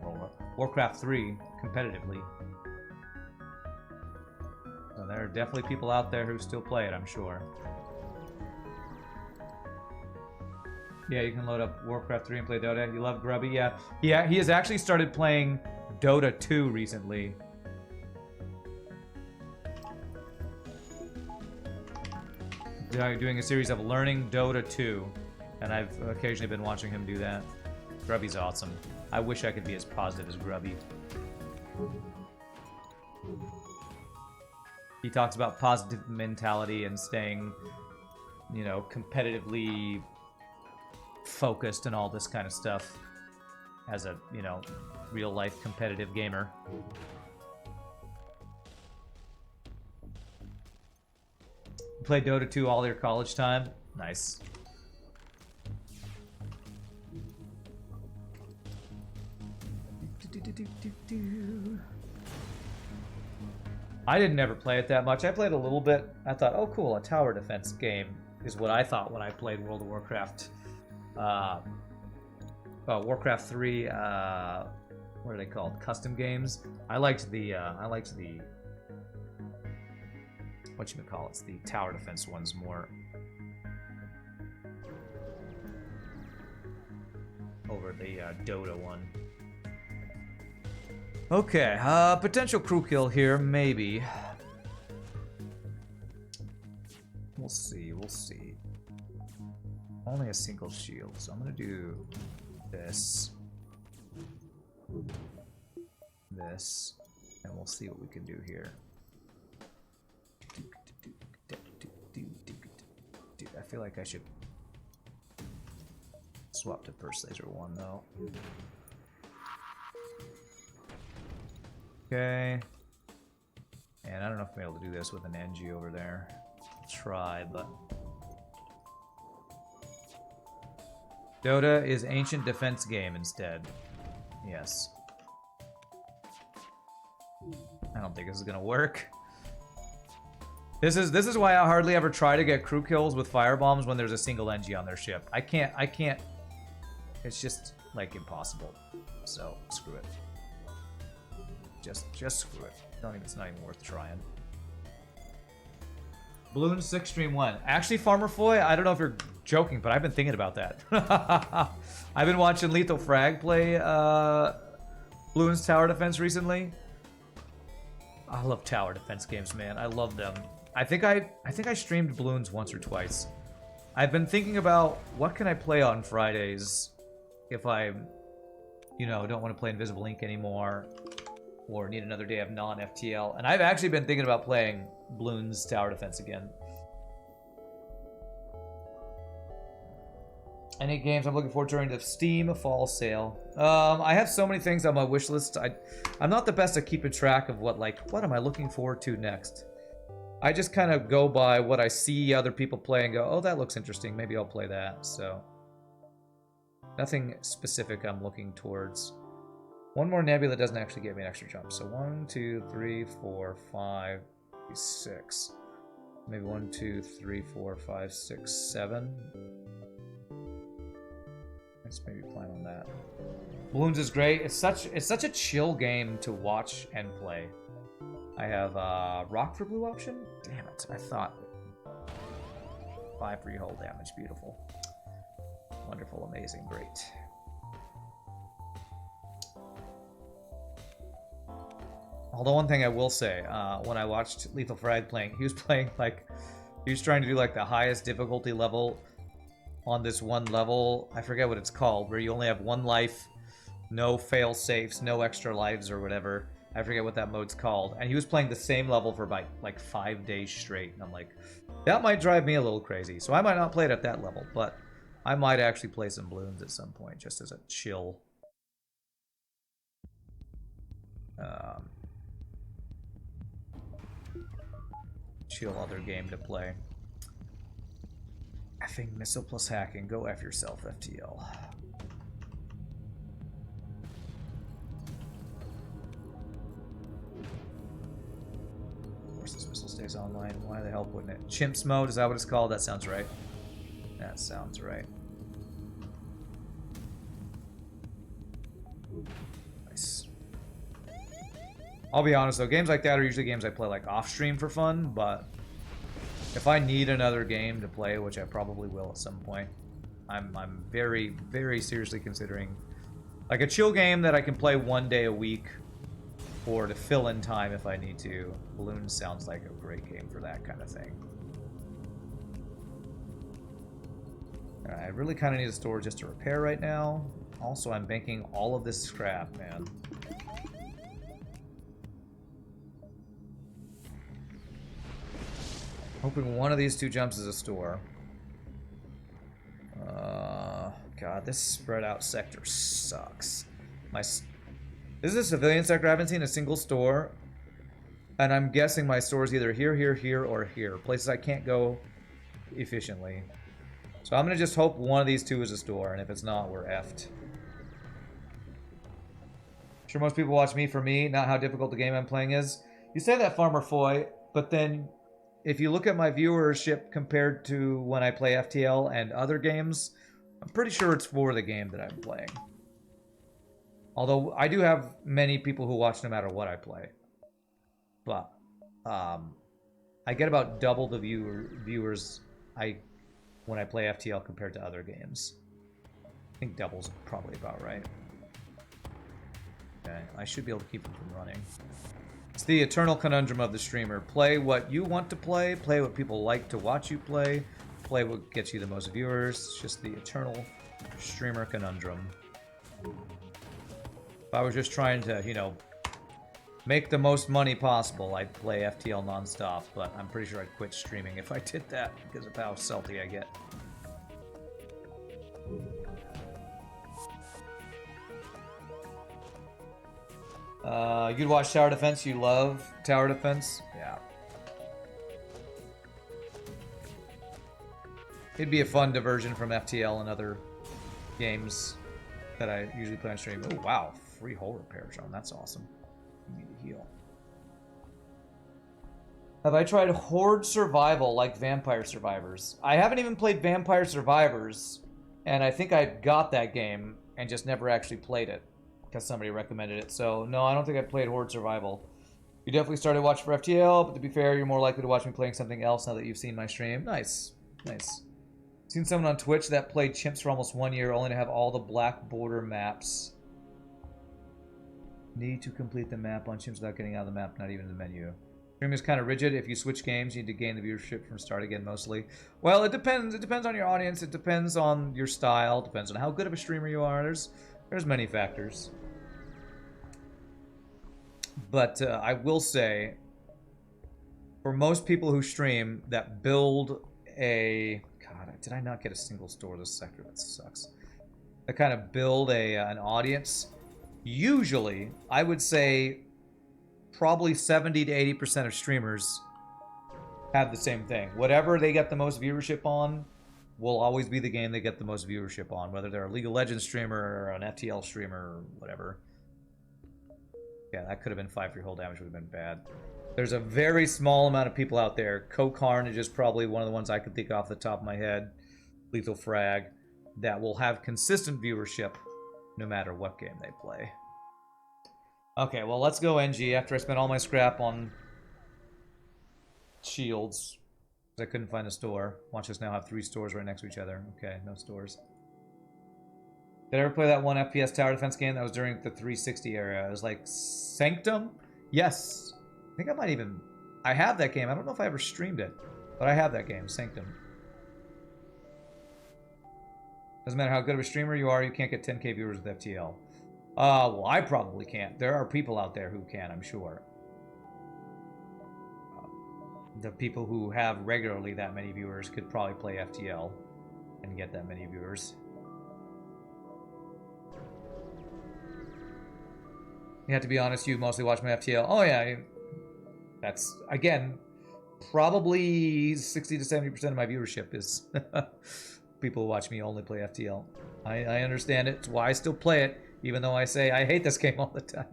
Warcraft 3 competitively. So there are definitely people out there who still play it, I'm sure. Yeah, you can load up Warcraft 3 and play Dota. You love Grubby? Yeah. Yeah, he has actually started playing Dota 2 recently. Doing a series of learning Dota 2. And I've occasionally been watching him do that. Grubby's awesome. I wish I could be as positive as Grubby. He talks about positive mentality and staying, you know, competitively focused and all this kind of stuff as a, you know, real life competitive gamer. You played Dota 2 all your college time? Nice. I didn't ever play it that much. I played a little bit. I thought, oh cool, a tower defense game is what I thought when I played World of Warcraft. Warcraft 3, what are they called? Custom games. I liked the whatchamacallits, the tower defense ones more. Over the Dota one. Okay, potential crew kill here, maybe. We'll see, we'll see. Only a single shield, so I'm gonna do this, this, and we'll see what we can do here. Dude, I feel like I should swap to Burst Laser 1 though. Okay. And I don't know if I'm able to do this with an NG over there. I'll try, but Dota is ancient defense game instead. Yes. I don't think this is gonna work. This is why I hardly ever try to get crew kills with firebombs when there's a single NG on their ship. I can't. It's just like impossible. So screw it. Just screw it. It's not even worth trying. Balloon 6 Stream 1. Actually, Farmer Foy, I don't know if you're joking, but I've been thinking about that. I've been watching Lethal Frag play Balloon's Tower Defense recently. I love tower defense games, man. I love them. I think I streamed Balloons once or twice. I've been thinking about what can I play on Fridays if I, you know, don't want to play Invisible Ink anymore or need another day of non-FTL. And I've actually been thinking about playing Bloons Tower Defense again. Any games I'm looking forward to during the Steam fall sale? I have so many things on my wish list. I'm not the best at keeping track of what am I looking forward to next. I just kind of go by what I see other people play and go, oh, that looks interesting. Maybe I'll play that. So nothing specific I'm looking towards. One more nebula doesn't actually give me an extra jump. So 1, 2, 3, 4, 5, 6. Maybe 1, 2, 3, 4, 5, 6, 7. Let's maybe plan on that. Balloons is great. It's such a chill game to watch and play. I have rock for blue option. Damn it! I thought 5 rehull damage. Beautiful, wonderful, amazing, great. Although one thing I will say, when I watched Lethal Frag playing, he was trying to do like the highest difficulty level on this one level. I forget what it's called, where you only have 1 life, no fail safes, no extra lives or whatever. I forget what that mode's called. And he was playing the same level for like 5 days straight. And I'm like, that might drive me a little crazy. So I might not play it at that level, but I might actually play some Balloons at some point, just as a chill. chill other game to play. Effing missile plus hacking. Go F yourself, FTL. Of course this missile stays online. Why the hell wouldn't it? Chimps mode, is that what it's called? That sounds right. That sounds right. Nice. I'll be honest though, games like that are usually games I play like off stream for fun, but if I need another game to play, which I probably will at some point, I'm very, very seriously considering like a chill game that I can play one day a week or to fill in time if I need to. Balloon sounds like a great game for that kind of thing. Alright, I really kind of need a store just to repair right now. Also, I'm banking all of this scrap, man. Hoping one of these two jumps is a store. God, this spread out sector sucks. This is a civilian sector. I haven't seen a single store. And I'm guessing my store is either here, here, here, or here. Places I can't go efficiently. So I'm going to just hope one of these two is a store. And if it's not, we're effed. Sure, most people watch me for me, not how difficult the game I'm playing is. You say that, Farmer Foy, but then if you look at my viewership compared to when I play FTL and other games, I'm pretty sure it's for the game that I'm playing. Although I do have many people who watch no matter what I play. But I get about double the viewers when I play FTL compared to other games. I think double's probably about right. Okay, I should be able to keep them from running. It's the eternal conundrum of the streamer. Play what you want to play what people like to watch you play what gets you the most viewers. It's just the eternal streamer conundrum. If I was just trying to, you know, make the most money possible, I'd play FTL nonstop, but I'm pretty sure I'd quit streaming if I did that because of how salty I get. You'd watch Tower Defense. You love Tower Defense? Yeah. It'd be a fun diversion from FTL and other games that I usually play on stream. Oh, wow. Free hole repair zone. That's awesome. You need to heal. Have I tried Horde Survival like Vampire Survivors? I haven't even played Vampire Survivors, and I think I got that game and just never actually played it because somebody recommended it. So, no, I don't think I played Horde Survival. You definitely started watching for FTL, but to be fair, you're more likely to watch me playing something else now that you've seen my stream. Nice. Nice. Seen someone on Twitch that played Chimps for almost 1 year, only to have all the black border maps. Need to complete the map on Chimps without getting out of the map, not even the menu. Stream is kind of rigid. If you switch games, you need to gain the viewership from start again, mostly. Well, it depends. It depends on your audience. It depends on your style. It depends on how good of a streamer you are. There's many factors. But I will say, for most people who stream that build a... God, did I not get a single store this sector? That sucks. That kind of build an audience. Usually, I would say probably 70 to 80% of streamers have the same thing. Whatever they get the most viewership on will always be the game they get the most viewership on, whether they're a League of Legends streamer or an FTL streamer or whatever. Yeah, that could have been 5 free hull damage, would have been bad. There's a very small amount of people out there. Carnage is probably one of the ones I could think off the top of my head. Lethal Frag, that will have consistent viewership no matter what game they play. Okay, well, let's go NG after I spent all my scrap on shields. I couldn't find a store. Watch us now have 3 stores right next to each other. Okay, no stores. Did I ever play that one FPS tower defense game that was during the 360 era? It was like Sanctum? Yes. I think I might even... I have that game. I don't know if I ever streamed it, but I have that game, Sanctum. Doesn't matter how good of a streamer you are, you can't get 10k viewers with FTL. Well, I probably can't. There are people out there who can, I'm sure. The people who have regularly that many viewers could probably play FTL and get that many viewers. You have to be honest, you mostly watch my FTL. Oh yeah, that's, again, probably 60 to 70% of my viewership is people who watch me only play FTL. I understand it. It's why I still play it, even though I say I hate this game all the time.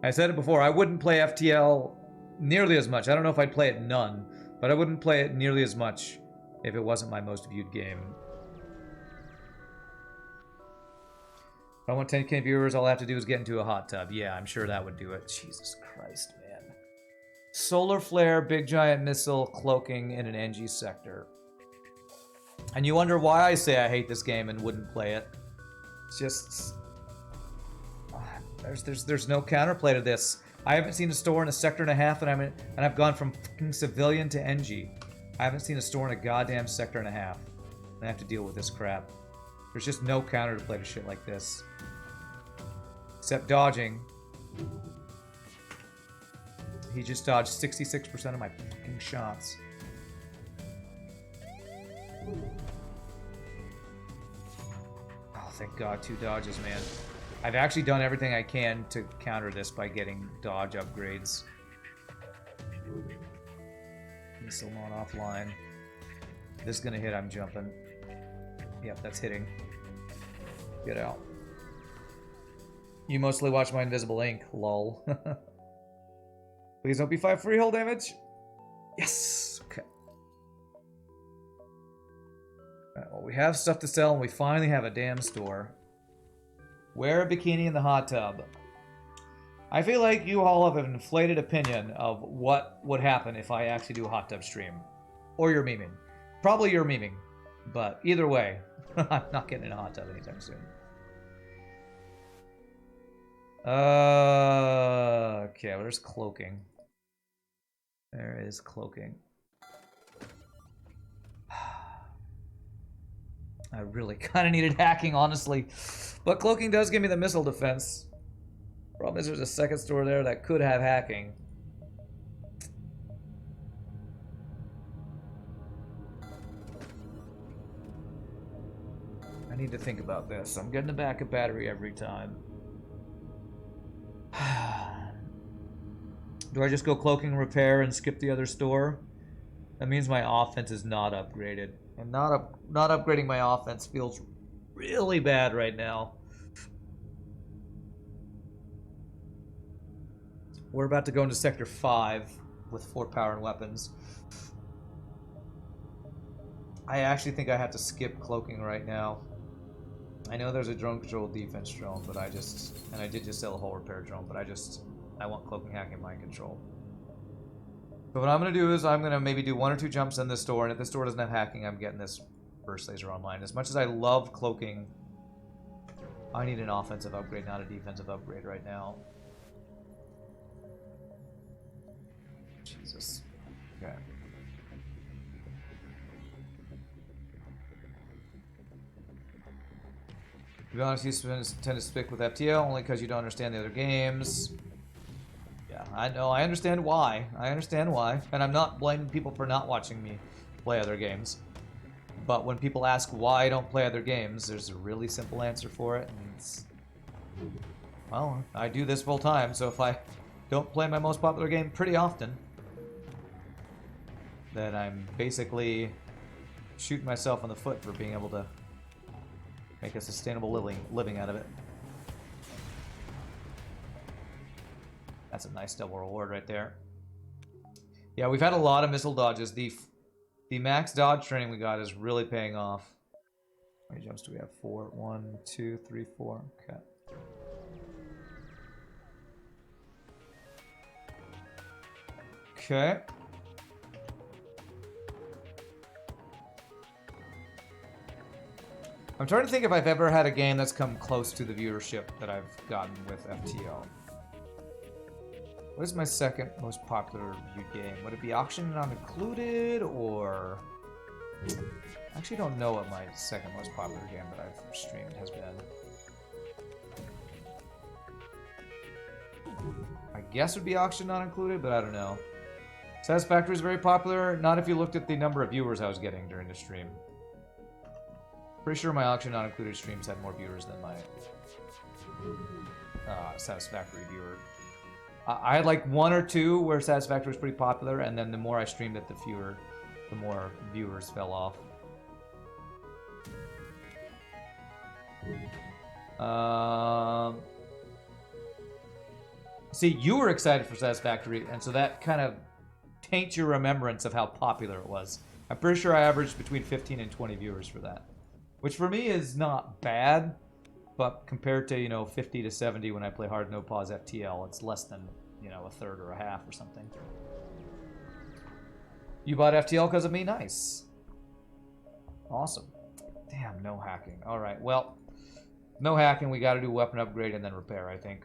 I said it before, I wouldn't play FTL nearly as much. I don't know if I'd play it none, but I wouldn't play it nearly as much if it wasn't my most viewed game. If I want 10k viewers, all I have to do is get into a hot tub. Yeah, I'm sure that would do it. Jesus Christ, man. Solar flare, big giant missile, cloaking in an NG sector. And you wonder why I say I hate this game and wouldn't play it. It's just... There's no counterplay to this. I haven't seen a store in a sector and a half, and I've gone from fucking civilian to NG. I haven't seen a store in a goddamn sector and a half. And I have to deal with this crap. There's just no counter to play to shit like this. Except dodging. He just dodged 66% of my fucking shots. Oh, thank God, 2 dodges, man. I've actually done everything I can to counter this by getting dodge upgrades. Missile on offline. This is gonna hit, I'm jumping. Yep, that's hitting. Get out. You mostly watch my invisible ink, lol. Please don't be 5 freehold damage. Yes! Okay. Alright, well, we have stuff to sell and we finally have a damn store. Wear a bikini in the hot tub. I feel like you all have an inflated opinion of what would happen if I actually do a hot tub stream. Or you're memeing. Probably you're memeing. But either way, I'm not getting in a hot tub anytime soon. Okay, well, there's cloaking. There is cloaking. I really kind of needed hacking, honestly. But cloaking does give me the missile defense. Problem is there's a second store there that could have hacking. I need to think about this. I'm getting a backup battery every time. Do I just go cloaking repair and skip the other store? That means my offense is not upgraded. And not upgrading my offense feels really bad right now. We're about to go into Sector 5 with 4 power and weapons. I actually think I have to skip cloaking right now. I know there's a drone controlled defense drone, but I did just sell a whole repair drone, but I want cloaking hack in my control. So what I'm going to do is I'm going to maybe do 1 or 2 jumps in this store, and if this store doesn't have hacking, I'm getting this burst laser online. As much as I love cloaking, I need an offensive upgrade, not a defensive upgrade right now. Jesus. Okay. To be honest, you tend to stick with FTL only because you don't understand the other games. Yeah, I know. I understand why. I understand why. And I'm not blaming people for not watching me play other games. But when people ask why I don't play other games, there's a really simple answer for it. And it's... well, I do this full time, so if I don't play my most popular game pretty often, then I'm basically shooting myself in the foot for being able to make a sustainable living out of it. That's a nice double reward right there. Yeah, we've had a lot of missile dodges. The max dodge training we got is really paying off. How many jumps do we have? 4. 1, 2, 3, 4. Okay. Okay. I'm trying to think if I've ever had a game that's come close to the viewership that I've gotten with FTL. What is my second most popular viewed game? Would it be Auction Not Included, or... I actually don't know what my second most popular game that I've streamed has been. I guess it would be Auction Not Included, but I don't know. Satisfactory is very popular, not if you looked at the number of viewers I was getting during the stream. Pretty sure my Auction Not Included streams had more viewers than my Satisfactory viewer. I had like 1 or 2 where Satisfactory was pretty popular, and then the more I streamed it, the more viewers fell off. See, you were excited for Satisfactory, and so that kind of taints your remembrance of how popular it was. I'm pretty sure I averaged between 15 and 20 viewers for that, which for me is not bad, but compared to, you know, 50 to 70 when I play Hard No Pause FTL, it's less than, you know, a third or a half or something. You bought FTL because of me? Nice. Awesome. Damn, no hacking. All right, well, no hacking. We got to do weapon upgrade and then repair, I think.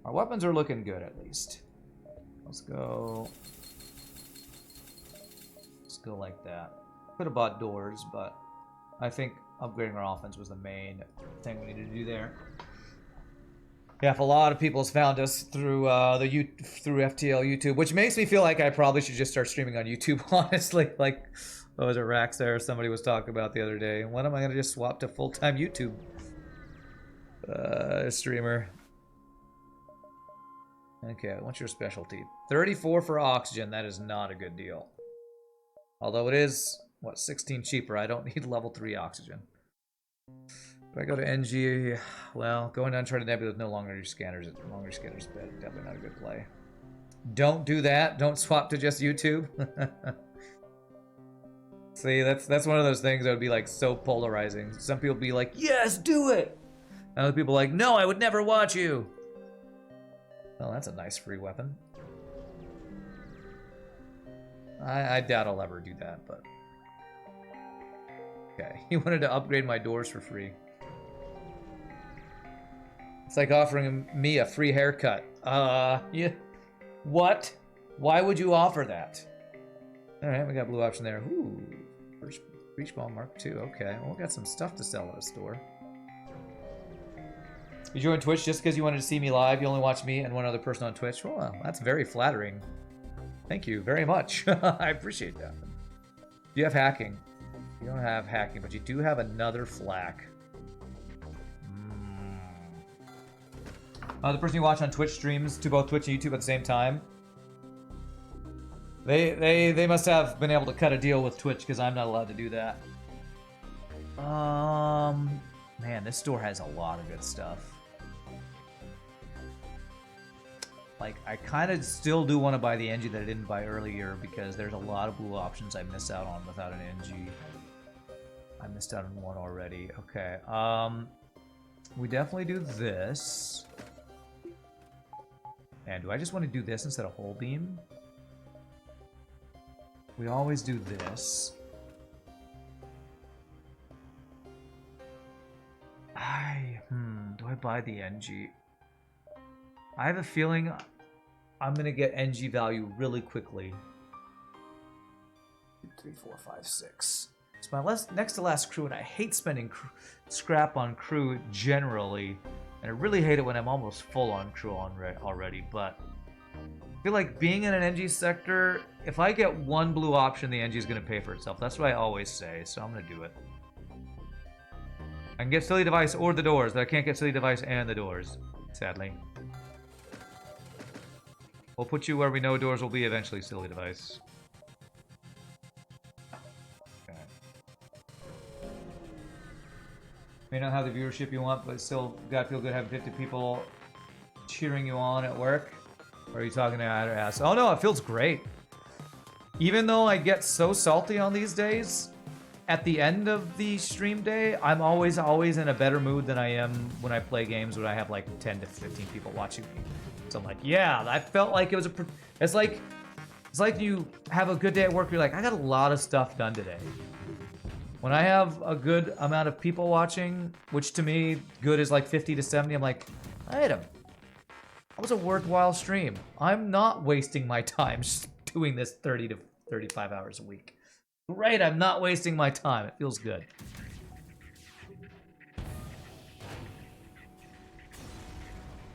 Our weapons are looking good, at least. Let's go like that. Could have bought doors, but I think upgrading our offense was the main thing we needed to do there. Yeah, if a lot of people has found us through through FTL YouTube, which makes me feel like I probably should just start streaming on YouTube, honestly. Like, what was it, Rax there? Somebody was talking about the other day. When am I going to just swap to full-time YouTube streamer? Okay, what's your specialty? 34 for oxygen. That is not a good deal. Although it is, what, 16 cheaper. I don't need level 3 oxygen. If I go to NG, well, going to Uncharted Nebula with no longer scanners. Longer scanners, definitely not a good play. Don't do that. Don't swap to just YouTube. See, that's one of those things that would be like so polarizing. Some people be like, yes, do it. And other people are like, no, I would never watch you. Well, that's a nice free weapon. I doubt I'll ever do that, but... Okay, he wanted to upgrade my doors for free. It's like offering me a free haircut. Yeah. What? Why would you offer that? Alright, we got blue option there. Ooh, first breach ball Mark II. Okay, well, we got some stuff to sell at a store. You joined Twitch just because you wanted to see me live. You only watch me and one other person on Twitch. Well, that's very flattering. Thank you very much. I appreciate that. You have hacking. You don't have hacking, but you do have another flak. The person you watch on Twitch streams to both Twitch and YouTube at the same time. They must have been able to cut a deal with Twitch because I'm not allowed to do that. Man, this store has a lot of good stuff. Like, I kind of still do want to buy the NG that I didn't buy earlier because there's a lot of blue options I missed out on without an NG. I missed out on one already. Okay, we definitely do this. And do I just want to do this instead of whole beam? We always do this. Do I buy the NG? I have a feeling I'm gonna get NG value really quickly. 2, 3, 4, 5, 6. It's my next to last crew, and I hate spending scrap on crew generally, and I really hate it when I'm almost full on crew already. But I feel like being in an NG sector, if I get one blue option, the NG is gonna pay for itself. That's what I always say, so I'm gonna do it. I can get silly device or the doors, but I can't get silly device and the doors, sadly. We'll put you where we know doors will be eventually, silly device. Okay. May not have the viewership you want, but still gotta feel good having 50 people cheering you on at work. Or are you talking to our ass? Oh no, it feels great. Even though I get so salty on these days, at the end of the stream day, I'm always in a better mood than I am when I play games when I have like 10 to 15 people watching me. So I'm like, yeah, I felt like it was it's like you have a good day at work, you're like, I got a lot of stuff done today. When I have a good amount of people watching, which to me, good is like 50 to 70, I'm like, that was a worthwhile stream. I'm not wasting my time just doing this 30 to 35 hours a week. Great, I'm not wasting my time. It feels good.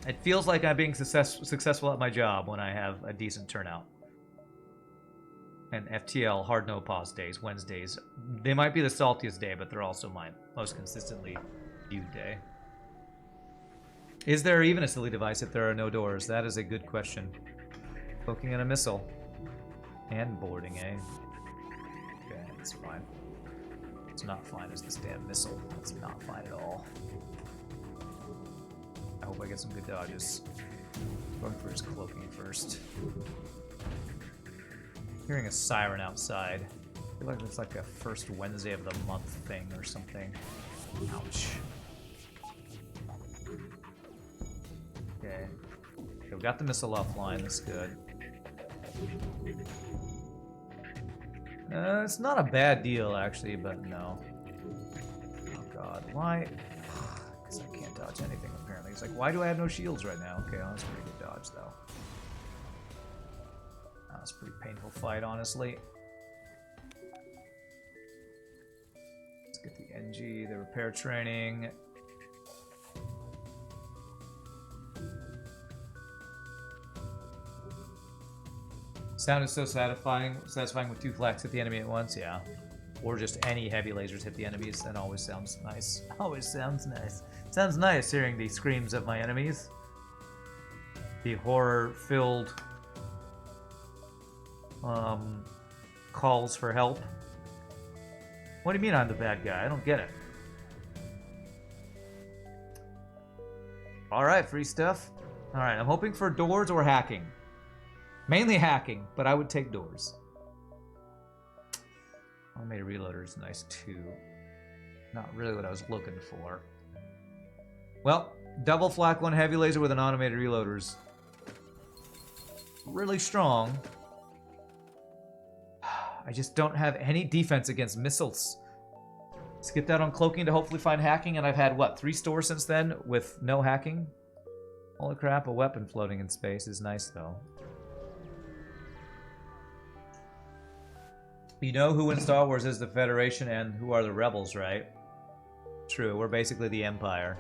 It feels like I'm being successful at my job when I have a decent turnout. And FTL Hard No Pause days, Wednesdays, they might be the saltiest day, but they're also my most consistently viewed day. Is there even a silly device if there are no doors? That is a good question. Poking in a missile. And boarding, eh? Okay, that's fine. It's not fine as this damn missile. It's not fine at all. I hope I get some good dodges. Going for his cloaking first. Hearing a siren outside. I feel like it's like a first Wednesday of the month thing or something. Ouch. Okay. We got the missile offline, that's good. It's not a bad deal, actually, but no. Oh god, why? Because I can't dodge anything, apparently. It's like, why do I have no shields right now? Okay, well, that's a pretty good dodge, though. That was a pretty painful fight, honestly. Let's get the NG, the repair training. Sound is so satisfying with 2 flaks hit the enemy at once, yeah. Or just any heavy lasers hit the enemies, that always sounds nice. Always sounds nice. Sounds nice hearing the screams of my enemies. The horror-filled calls for help. What do you mean I'm the bad guy? I don't get it. Alright, free stuff. Alright, I'm hoping for doors or hacking. Mainly hacking, but I would take doors. Automated reloader is nice too. Not really what I was looking for. Well, double flak 1 heavy laser with an automated reloader is really strong. I just don't have any defense against missiles. Let's get that on cloaking to hopefully find hacking, and I've had, what, 3 stores since then with no hacking? Holy crap, a weapon floating in space is nice though. You know who in Star Wars is the Federation and who are the rebels, right? True, we're basically the Empire.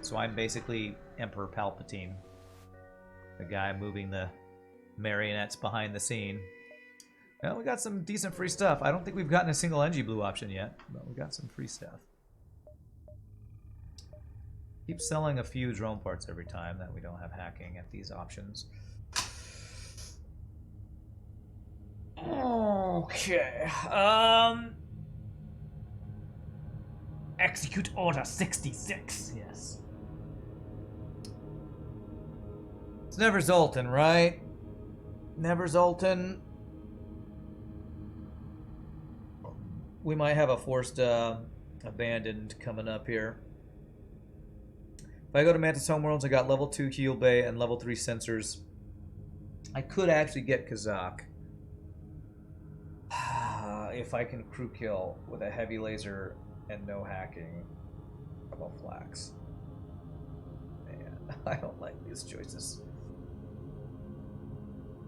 So I'm basically Emperor Palpatine. The guy moving the marionettes behind the scene. Well, we got some decent free stuff. I don't think we've gotten a single NG Blue option yet, but we got some free stuff. Keep selling a few drone parts every time that we don't have hacking at these options. Okay. Execute Order 66. Yes. It's never Zoltan, right? Never Zoltan. We might have a forced abandoned coming up here. If I go to Mantis Homeworlds, I got level 2 heal bay and level 3 sensors. I could actually get Kazakh. If I can crew kill with a heavy laser and no hacking. How about flax? Man, I don't like these choices.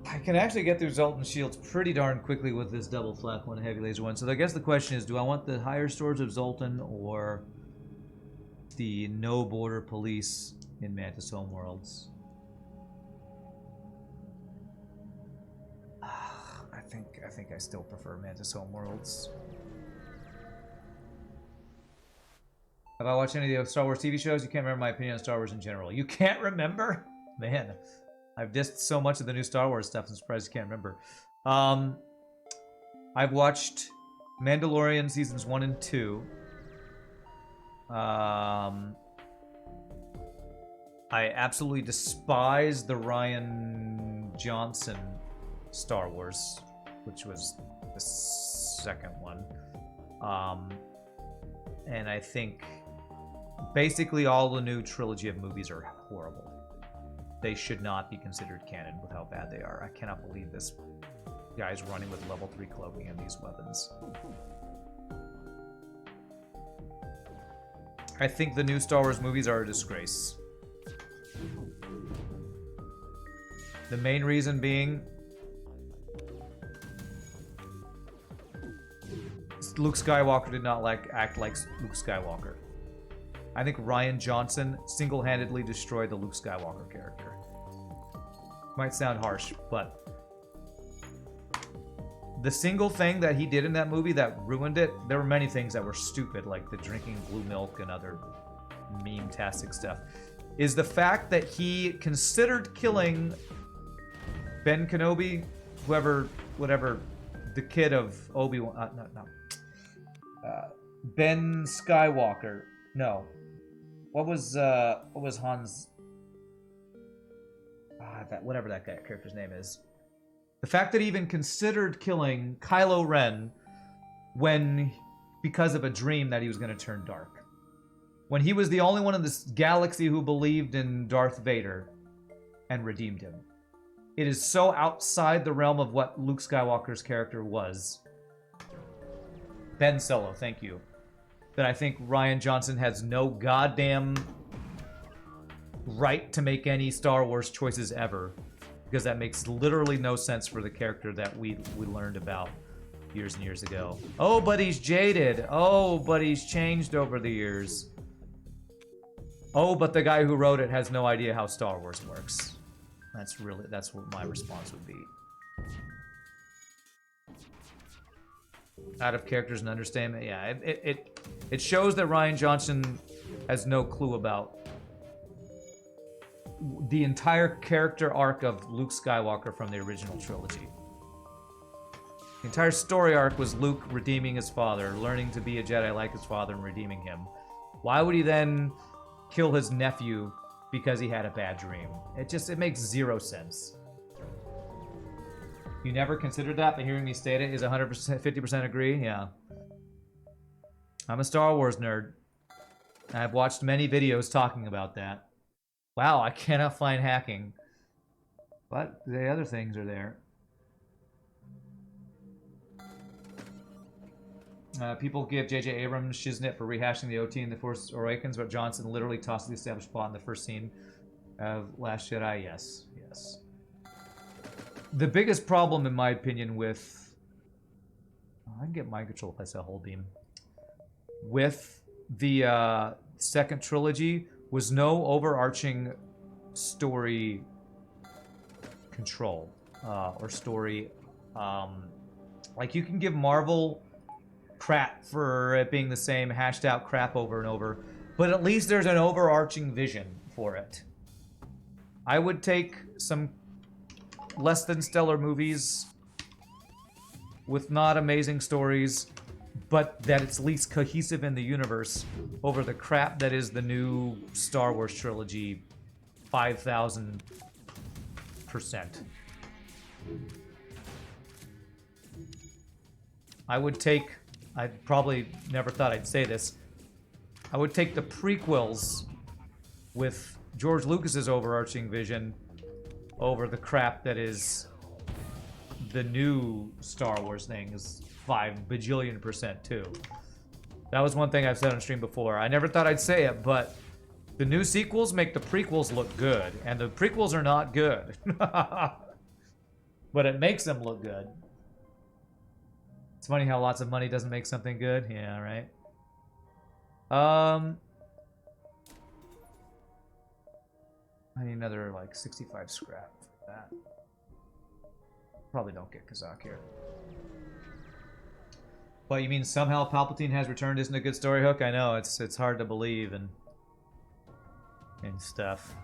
I can actually get through Zoltan shields pretty darn quickly with this double flak 1 heavy laser one. So I guess the question is, do I want the higher stores of Zoltan or the no border police in Mantis Homeworlds? I think I still prefer Mantis Homeworlds. Have I watched any of the Star Wars TV shows? You can't remember my opinion on Star Wars in general. You can't remember? Man, I've dissed so much of the new Star Wars stuff, I'm surprised you can't remember. I've watched Mandalorian seasons 1 and 2. I absolutely despise the Rian Johnson Star Wars, which was the second one. And I think basically all the new trilogy of movies are horrible. They should not be considered canon with how bad they are. I cannot believe this guy's running with level 3 cloaking and these weapons. I think the new Star Wars movies are a disgrace. The main reason being Luke Skywalker did not act like Luke Skywalker. I think Rian Johnson single-handedly destroyed the Luke Skywalker character. Might sound harsh, but the single thing that he did in that movie that ruined it, there were many things that were stupid, like the drinking blue milk and other meme-tastic stuff. is the fact that he considered killing Ben Kenobi, whatever, the kid of Obi-Wan, Ben Skywalker. No, what was Han's? Whatever that guy character's name is. The fact that he even considered killing Kylo Ren because of a dream that he was going to turn dark. When he was the only one in this galaxy who believed in Darth Vader and redeemed him. It is so outside the realm of what Luke Skywalker's character was. Ben Solo, thank you. That I think Rian Johnson has no goddamn right to make any Star Wars choices ever. Because that makes literally no sense for the character that we learned about years and years ago. Oh, but he's jaded. Oh, but he's changed over the years. Oh, but the guy who wrote it has no idea how Star Wars works. That's what my response would be. Out of characters and understanding. Yeah, it shows that Rian Johnson has no clue about the entire character arc of Luke Skywalker from the original trilogy. The entire story arc was Luke redeeming his father, learning to be a Jedi like his father and redeeming him. Why would he then kill his nephew because he had a bad dream? It makes zero sense. You never considered that, but hearing me state it is 100%, 50% agree? Yeah. I'm a Star Wars nerd. I've watched many videos talking about that. Wow, I cannot find hacking. But the other things are there. People give J.J. Abrams shiznit for rehashing the OT in The Force Awakens, but Johnson literally tosses the established plot in the first scene of Last Jedi. Yes, yes. The biggest problem, in my opinion, with... I can get mind control if I say whole beam. With the second trilogy was no overarching story control or story. Like, you can give Marvel crap for it being the same hashed out crap over and over, but at least there's an overarching vision for it. I would take some less than stellar movies with not amazing stories, but that it's least cohesive in the universe over the crap that is the new Star Wars trilogy 5,000%. I probably never thought I'd say this, I would take the prequels with George Lucas's overarching vision over the crap that is the new Star Wars thing is 5 bajillion% too. That was one thing I've said on stream before. I never thought I'd say it, but the new sequels make the prequels look good, and the prequels are not good. But it makes them look good. It's funny how lots of money doesn't make something good. Yeah, right. I need another like 65 scrap for that. Probably don't get Kazak here. But you mean somehow Palpatine has returned isn't a good story hook? I know, it's hard to believe and stuff.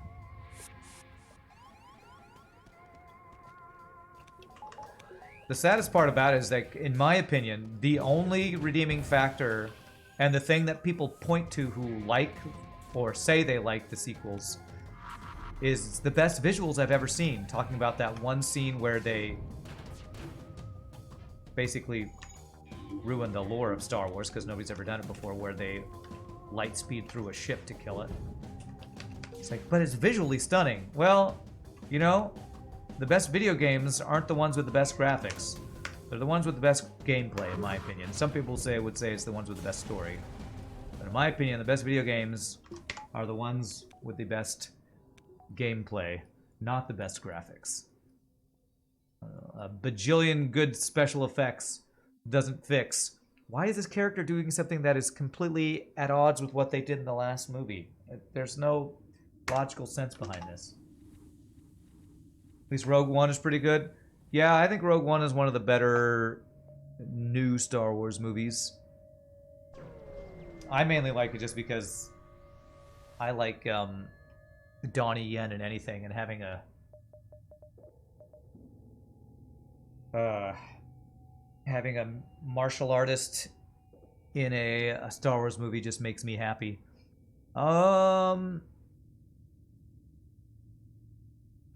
The saddest part about it is that, in my opinion, the only redeeming factor and the thing that people point to who like or say they like the sequels is the best visuals I've ever seen. Talking about that one scene where they basically ruined the lore of Star Wars because nobody's ever done it before, where they light speed through a ship to kill it. It's like, but it's visually stunning. Well, you know, the best video games aren't the ones with the best graphics. They're the ones with the best gameplay, in my opinion. Some people would say it's the ones with the best story. But in my opinion, the best video games are the ones with the best gameplay, not the best graphics. A bajillion good special effects doesn't fix. Why is this character doing something that is completely at odds with what they did in the last movie? There's no logical sense behind this. At least Rogue One is pretty good. Yeah, I think Rogue One is one of the better new Star Wars movies. I mainly like it just because I like Donnie Yen in anything, and having a martial artist in a Star Wars movie just makes me happy. I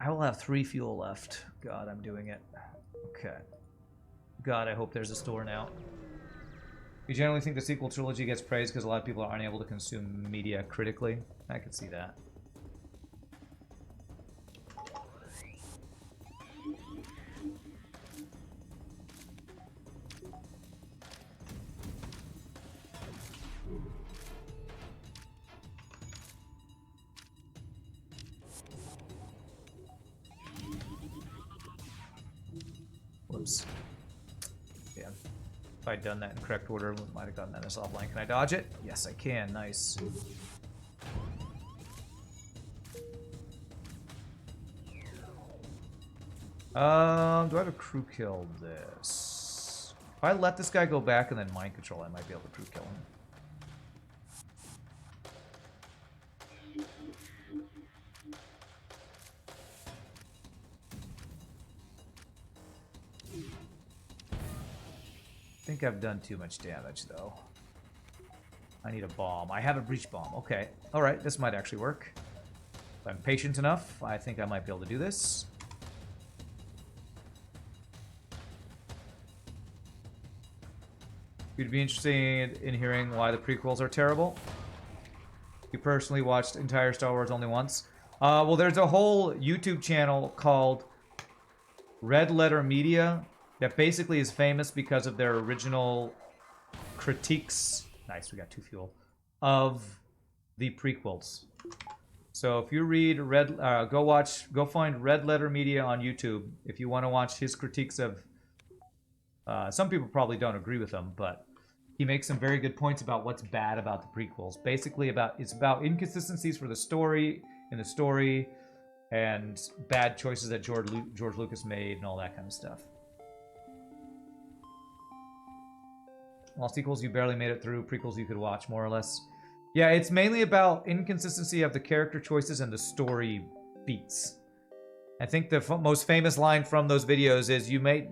will have 3 fuel left. God, I'm doing it. Okay. God, I hope there's a store now. You generally think the sequel trilogy gets praised because a lot of people aren't able to consume media critically? I could see that. Whoops. Yeah. If I'd done that in correct order, we might have gotten that as offline. Can I dodge it? Yes, I can. Nice. Do I have a crew kill this? If I let this guy go back and then mind control, I might be able to crew kill him. I think I've done too much damage, though. I need a bomb. I have a breach bomb. Okay. Alright, this might actually work. If I'm patient enough, I think I might be able to do this. You'd be interested in hearing why the prequels are terrible? You personally watched entire Star Wars only once? Well, there's a whole YouTube channel called Red Letter Media that basically is famous because of their original critiques. Nice, we got 2 fuel. Of the prequels. So if you read go find Red Letter Media on YouTube if you want to watch his critiques of. Some people probably don't agree with him, but he makes some very good points about what's bad about the prequels. Basically, it's about inconsistencies for the story and bad choices that George Lucas made and all that kind of stuff. While sequels you barely made it through, prequels you could watch more or less. Yeah, it's mainly about inconsistency of the character choices and the story beats. I think the most famous line from those videos is, you may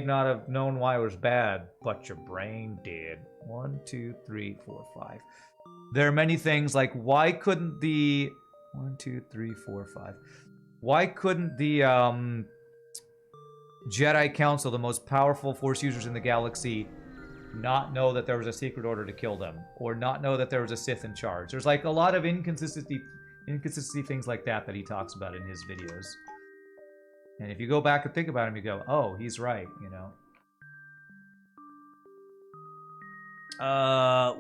not have known why it was bad, but your brain did. 1, 2, 3, 4, 5. There are many things like, why couldn't the 1, 2, 3, 4, 5? Why couldn't the Jedi Council, the most powerful Force users in the galaxy, not know that there was a secret order to kill them, or not know that there was a Sith in charge? There's like a lot of inconsistency things like that he talks about in his videos. And if you go back and think about him, you go, oh, he's right, you know.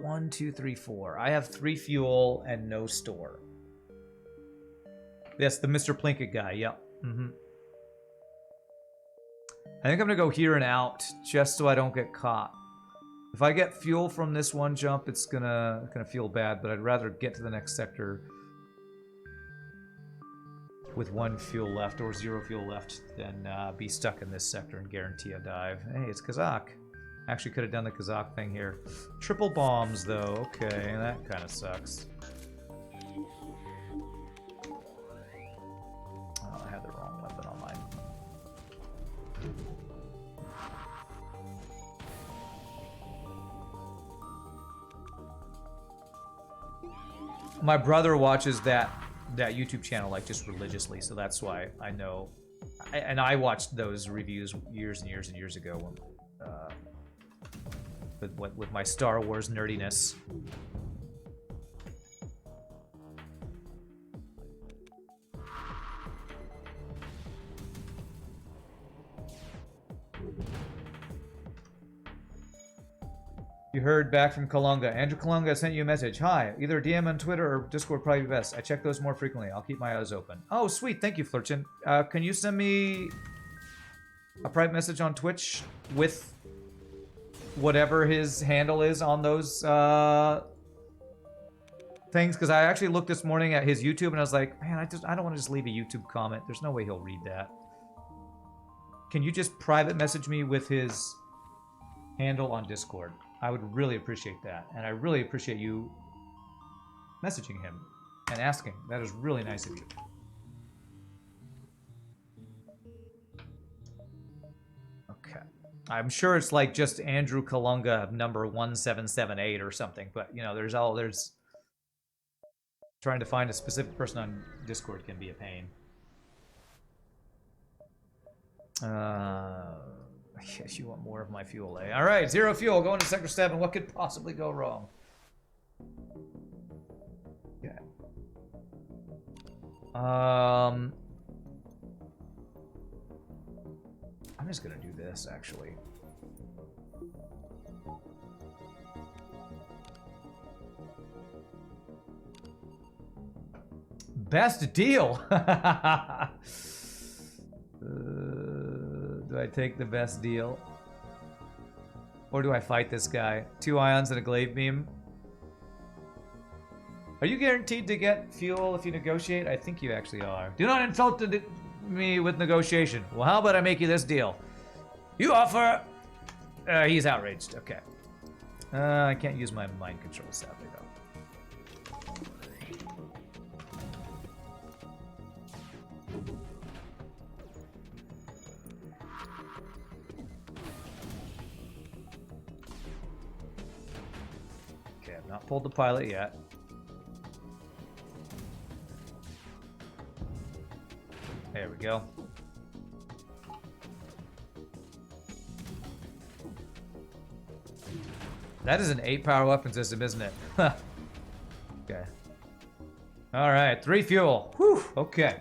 1, 2, 3, 4. I have 3 fuel and no store. Yes, the Mr. Plinkett guy, yep. I think I'm gonna go here and out, just so I don't get caught. If I get fuel from this one jump, it's gonna feel bad, but I'd rather get to the next sector with 1 fuel left or 0 fuel left than be stuck in this sector and guarantee a dive. Hey, it's Kazakh. Actually could have done the Kazakh thing here. Triple bombs, though. Okay, that kind of sucks. Oh, I had the wrong weapon on mine. My brother watches that YouTube channel like just religiously, so that's why I know. And I watched those reviews years and years and years ago when, with my Star Wars nerdiness. You heard back from Kalunga. Andrew Kalunga sent you a message. Hi, either DM on Twitter or Discord probably be best. I check those more frequently. I'll keep my eyes open. Oh, sweet. Thank you, Flurchin. Can you send me a private message on Twitch with whatever his handle is on those things? Because I actually looked this morning at his YouTube and I was like, man, I don't want to just leave a YouTube comment. There's no way he'll read that. Can you just private message me with his handle on Discord? I would really appreciate that, and I really appreciate you messaging him. and asking. That is really nice of you. Okay. I'm sure it's like just Andrew Kalunga number 1778 or something, but you know, there's trying to find a specific person on Discord can be a pain. Yes, you want more of my fuel, eh? All right, 0 fuel, going to Sector 7. What could possibly go wrong? Okay. I'm just gonna do this, actually. Best deal! Do I take the best deal? Or do I fight this guy? 2 ions and a glaive beam. Are you guaranteed to get fuel if you negotiate? I think you actually are. Do not insult me with negotiation. Well, how about I make you this deal? You offer... he's outraged. Okay. I can't use my mind control, sadly, though. Okay, I've not pulled the pilot yet. There we go. That is an 8-power weapon system, isn't it? Okay. Alright, 3 fuel. Whew, okay.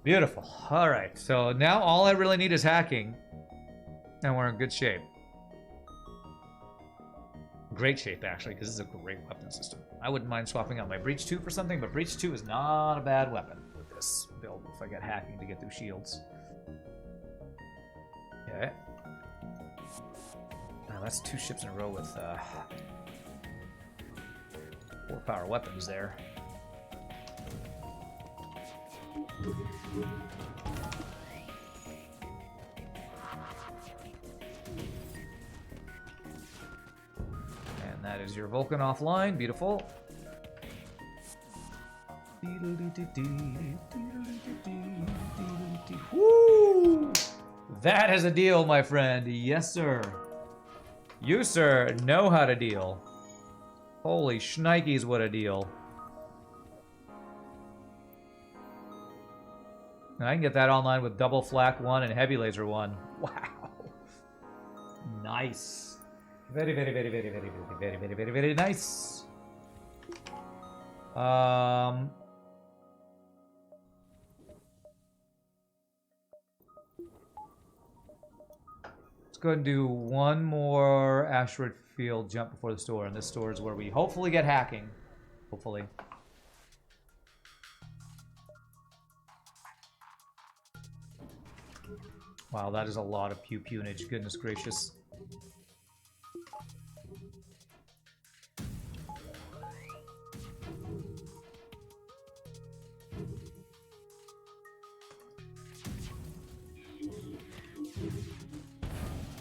Beautiful. Alright, so now all I really need is hacking. And we're in good shape. Great shape, actually, because this is a great weapon system. I wouldn't mind swapping out my Breach 2 for something, but Breach 2 is not a bad weapon with this build if I get hacking to get through shields. Okay. Now that's 2 ships in a row with 4-power weapons there. And that is your Vulcan offline. Beautiful. Woo! That is a deal, my friend. Yes, sir. You, sir, know how to deal. Holy shnikes, what a deal. And I can get that online with double flak 1 and heavy laser 1. Wow. Nice. Very, very, very, very, very, very, very, very, very, very nice. Let's go ahead and do one more asteroid field jump before the store, and this store is where we hopefully get hacking. Hopefully. Wow, that is a lot of pew-pewnage, goodness gracious.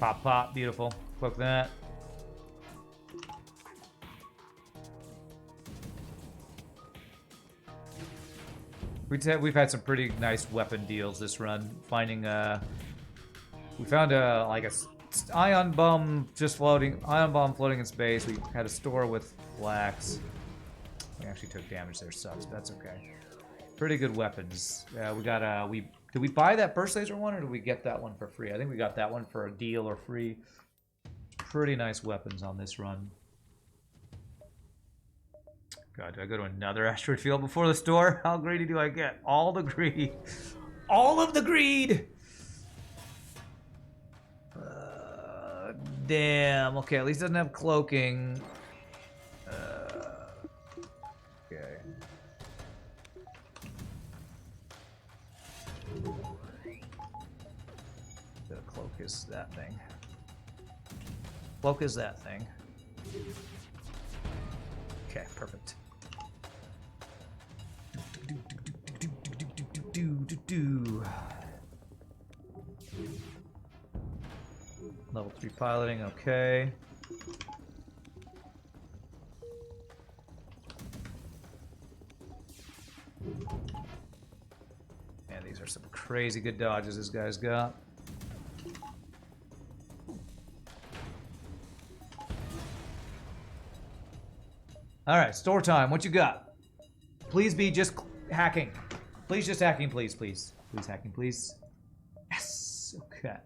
Pop, pop, beautiful. Cloak that. We've had some pretty nice weapon deals this run. Finding we found like a ion bomb floating in space. We had a store with flax. We actually took damage there, sucks, but that's okay. Pretty good weapons. We got did we buy that burst laser one or did we get that one for free? I think we got that one for a deal or free. Pretty nice weapons on this run. God, do I go to another asteroid field before the store? How greedy do I get? All the greed. All of the greed! Damn. Okay, at least it doesn't have cloaking. Okay. The cloak is that thing. Cloak is that thing. Okay, perfect. Level 3 piloting, okay. There's some crazy good dodges this guy's got. Alright, store time. What you got? Please be just hacking. Please just hacking, please, please. Please hacking, please. Yes! Okay.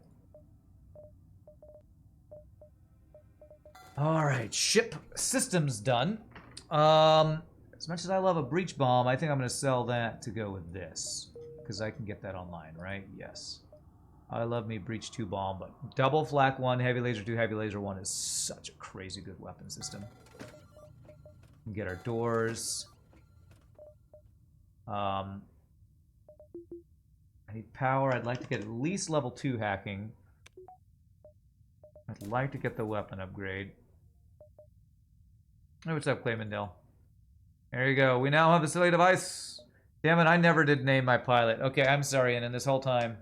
Alright, ship systems done. As much as I love a breach bomb, I think I'm going to sell that to go with this. Because I can get that online, right? Yes. I love me breach 2 bomb, but double flak 1, heavy laser 2, heavy laser 1 is such a crazy good weapon system. We can get our doors. I need power. I'd like to get at least level 2 hacking. I'd like to get the weapon upgrade. Hey, what's up, Claymondale? There you go. We now have a silly device. Damn it, I never did name my pilot. Okay, I'm sorry, and in this whole time...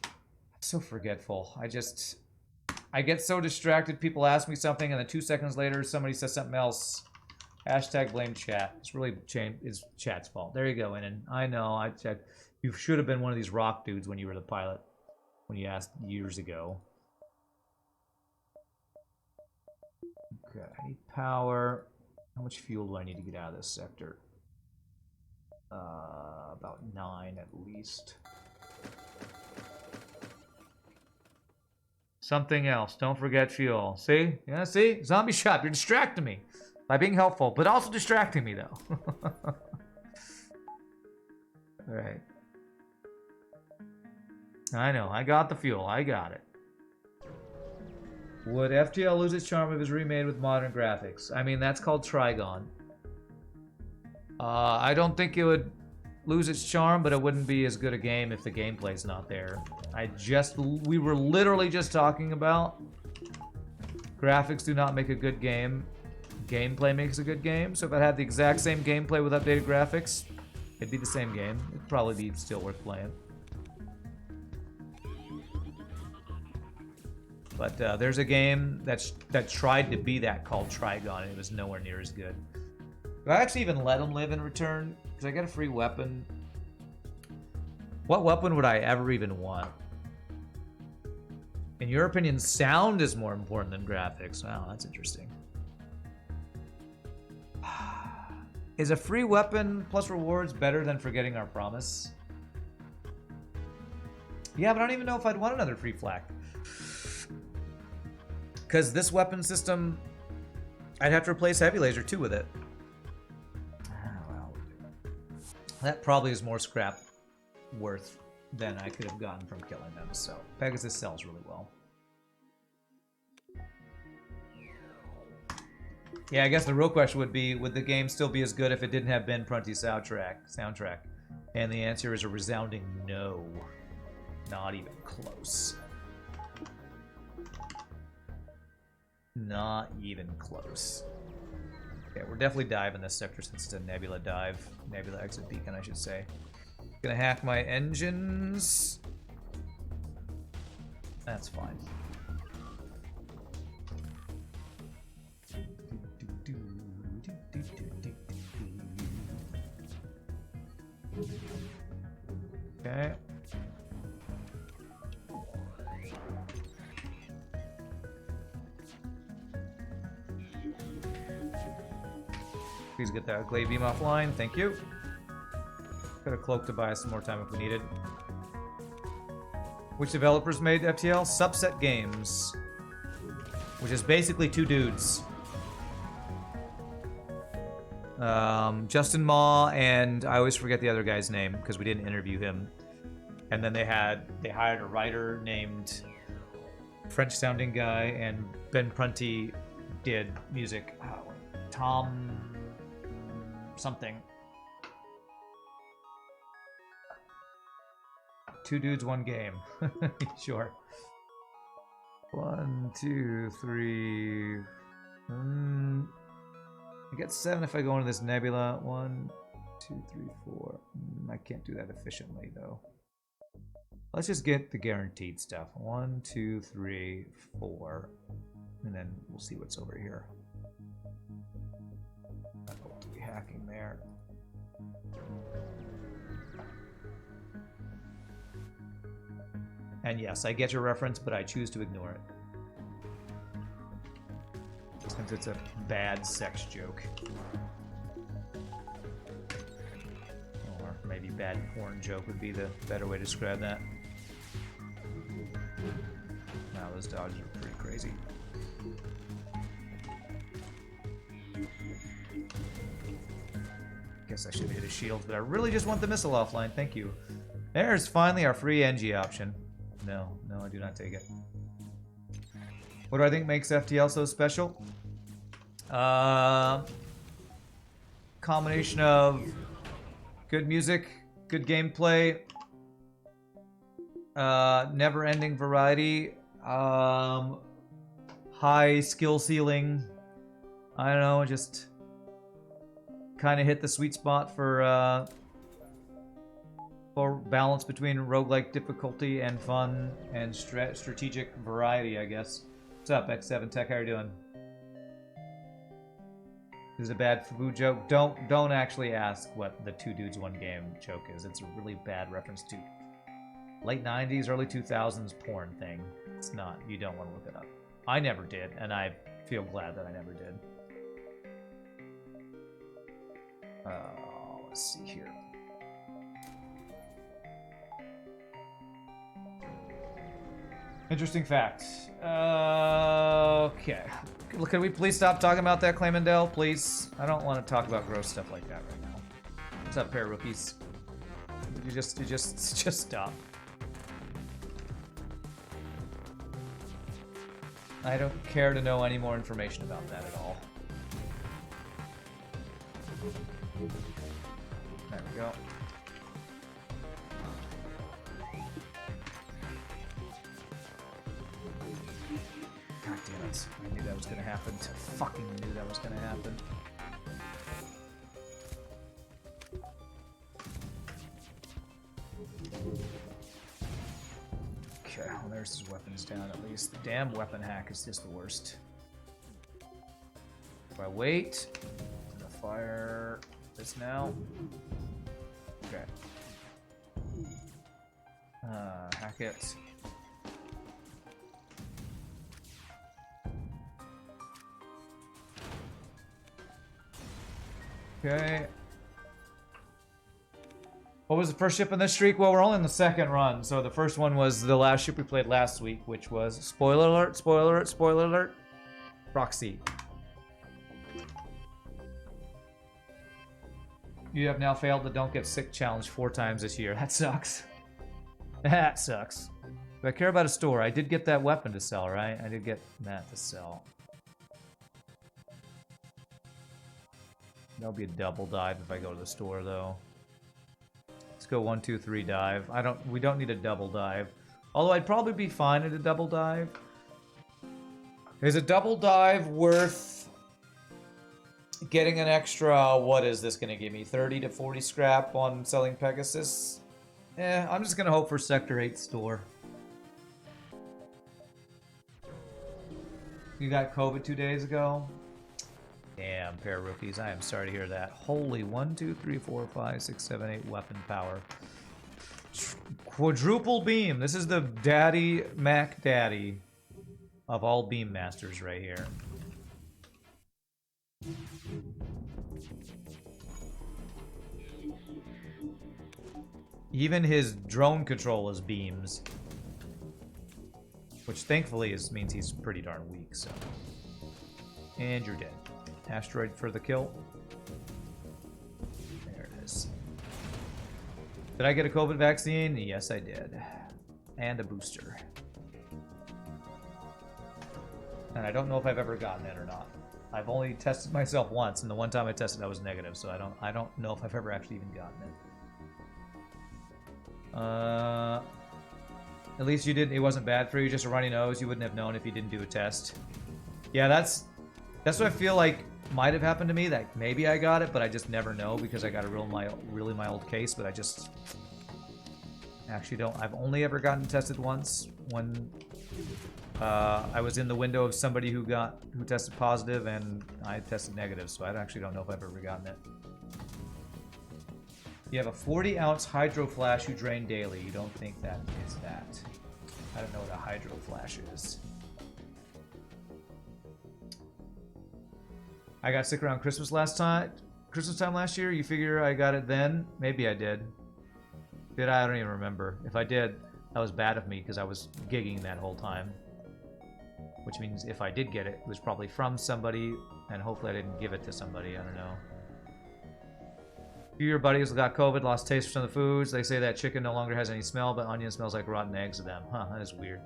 I'm so forgetful. I get so distracted, people ask me something, and then 2 seconds later, somebody says something else. Hashtag blame chat. It's really it's chat's fault. There you go, Inan. I know, you should have been one of these rock dudes when you were the pilot. When you asked years ago. Okay, I need power. How much fuel do I need to get out of this sector? About 9 at least. Something else. Don't forget fuel. See? Yeah, see? Zombie shop. You're distracting me by being helpful, but also distracting me, though. Alright. I know. I got the fuel. I got it. Would FTL lose its charm if it was remade with modern graphics? I mean, that's called Trigon. I don't think it would lose its charm, but it wouldn't be as good a game if the gameplay's not there. We were literally just talking about graphics do not make a good game. Gameplay makes a good game. So if I had the exact same gameplay with updated graphics, it'd be the same game. It'd probably be still worth playing. But there's a game that tried to be that called Trigon, and it was nowhere near as good. Do I actually even let him live in return? Because I get a free weapon. What weapon would I ever even want? In your opinion, sound is more important than graphics. Wow, that's interesting. Is a free weapon plus rewards better than forgetting our promise? Yeah, but I don't even know if I'd want another free flak. Because this weapon system, I'd have to replace heavy laser 2 with it. Well, that probably is more scrap worth than I could have gotten from killing them. So Pegasus sells really well. Yeah, I guess the real question would be, would the game still be as good if it didn't have Ben Prunty's soundtrack? And the answer is a resounding no. Not even close. Not even close. Okay, we're definitely diving this sector since it's a nebula dive. Nebula exit beacon, I should say. Gonna hack my engines. That's fine. Okay. Please get that glaive beam offline. Thank you. Got a cloak to buy us some more time if we need it. Which developers made FTL? Subset Games. Which is basically 2 dudes. Justin Ma and I always forget the other guy's name because we didn't interview him. And then they hired a writer named French sounding guy, and Ben Prunty did music. Tom something. 2 dudes, 1 game. Sure. 1, 2, 3. I get 7 if I go into this nebula. 1, 2, 3, 4. I can't do that efficiently though. Let's just get the guaranteed stuff. 1, 2, 3, 4. And then we'll see what's over here. Hacking there. And yes, I get your reference, but I choose to ignore it. Since it's a bad sex joke. Or maybe bad porn joke would be the better way to describe that. Wow, those dogs are pretty crazy. Guess I should hit his shields, but I really just want the missile offline. Thank you. There's finally our free NG option. No, I do not take it. What do I think makes FTL so special? Combination of good music, good gameplay, never-ending variety, high skill ceiling. I don't know, just kind of hit the sweet spot for balance between roguelike difficulty and fun and strategic variety, I guess. What's up, X7 Tech? How are you doing? This is a bad food joke. Don't actually ask what the two dudes one game joke is. It's a really bad reference to late 90s, early 2000s porn thing. It's not. You don't want to look it up. I never did, and I feel glad that I never did. Let's see here. Interesting fact. Okay. Can we please stop talking about that, Claymondale? Please? I don't want to talk about gross stuff like that right now. What's up, pair of rookies? You just stop. I don't care to know any more information about that at all. There we go. God damn it. I knew that was gonna happen. I fucking knew that was gonna happen. Okay, well there's his weapons down at least. The damn weapon hack is just the worst. If I wait, I'm gonna fire this now. Okay. Hack it. Okay. What was the first ship in this streak? Well, we're only in the second run, so the first one was the last ship we played last week, which was, spoiler alert, spoiler alert, spoiler alert, Proxy. You have now failed the Don't Get Sick challenge 4 times this year. That sucks. That sucks. But I care about a store. I did get that weapon to sell, right? I did get that to sell. That'll be a double dive if I go to the store, though. Let's go 1, 2, 3 dive. We don't need a double dive. Although I'd probably be fine at a double dive. Is a double dive worth getting an extra, what is this going to give me? 30 to 40 scrap on selling Pegasus? I'm just going to hope for Sector 8 store. You got COVID 2 days ago? Damn, pair of rookies. I am sorry to hear that. Holy 1, 2, 3, 4, 5, 6, 7, 8 weapon power. Quadruple beam. This is the daddy Mac daddy of all beam masters right here. Even his drone control is beams. Which thankfully means he's pretty darn weak, so. And you're dead. Asteroid for the kill. There it is. Did I get a COVID vaccine? Yes, I did. And a booster. And I don't know if I've ever gotten it or not. I've only tested myself once, and the one time I tested I was negative, so I don't know if I've ever actually even gotten it. At least you didn't. It wasn't bad for you. Just a runny nose. You wouldn't have known if you didn't do a test. Yeah, that's what I feel like might have happened to me. That maybe I got it, but I just never know because I got a really mild case. But I just actually don't. I've only ever gotten tested once when I was in the window of somebody who tested positive, and I tested negative. So I actually don't know if I've ever gotten it. You have a 40-ounce hydro flash you drain daily. You don't think that is that? I don't know what a hydro flash is. I got sick around Christmas time last year. You figure I got it then? Maybe I did. Did I? I don't even remember. If I did, that was bad of me because I was gigging that whole time. Which means if I did get it, it was probably from somebody, and hopefully I didn't give it to somebody. I don't know. A few of your buddies got COVID, lost taste for some of the foods. They say that chicken no longer has any smell, but onion smells like rotten eggs to them. Huh, that is weird.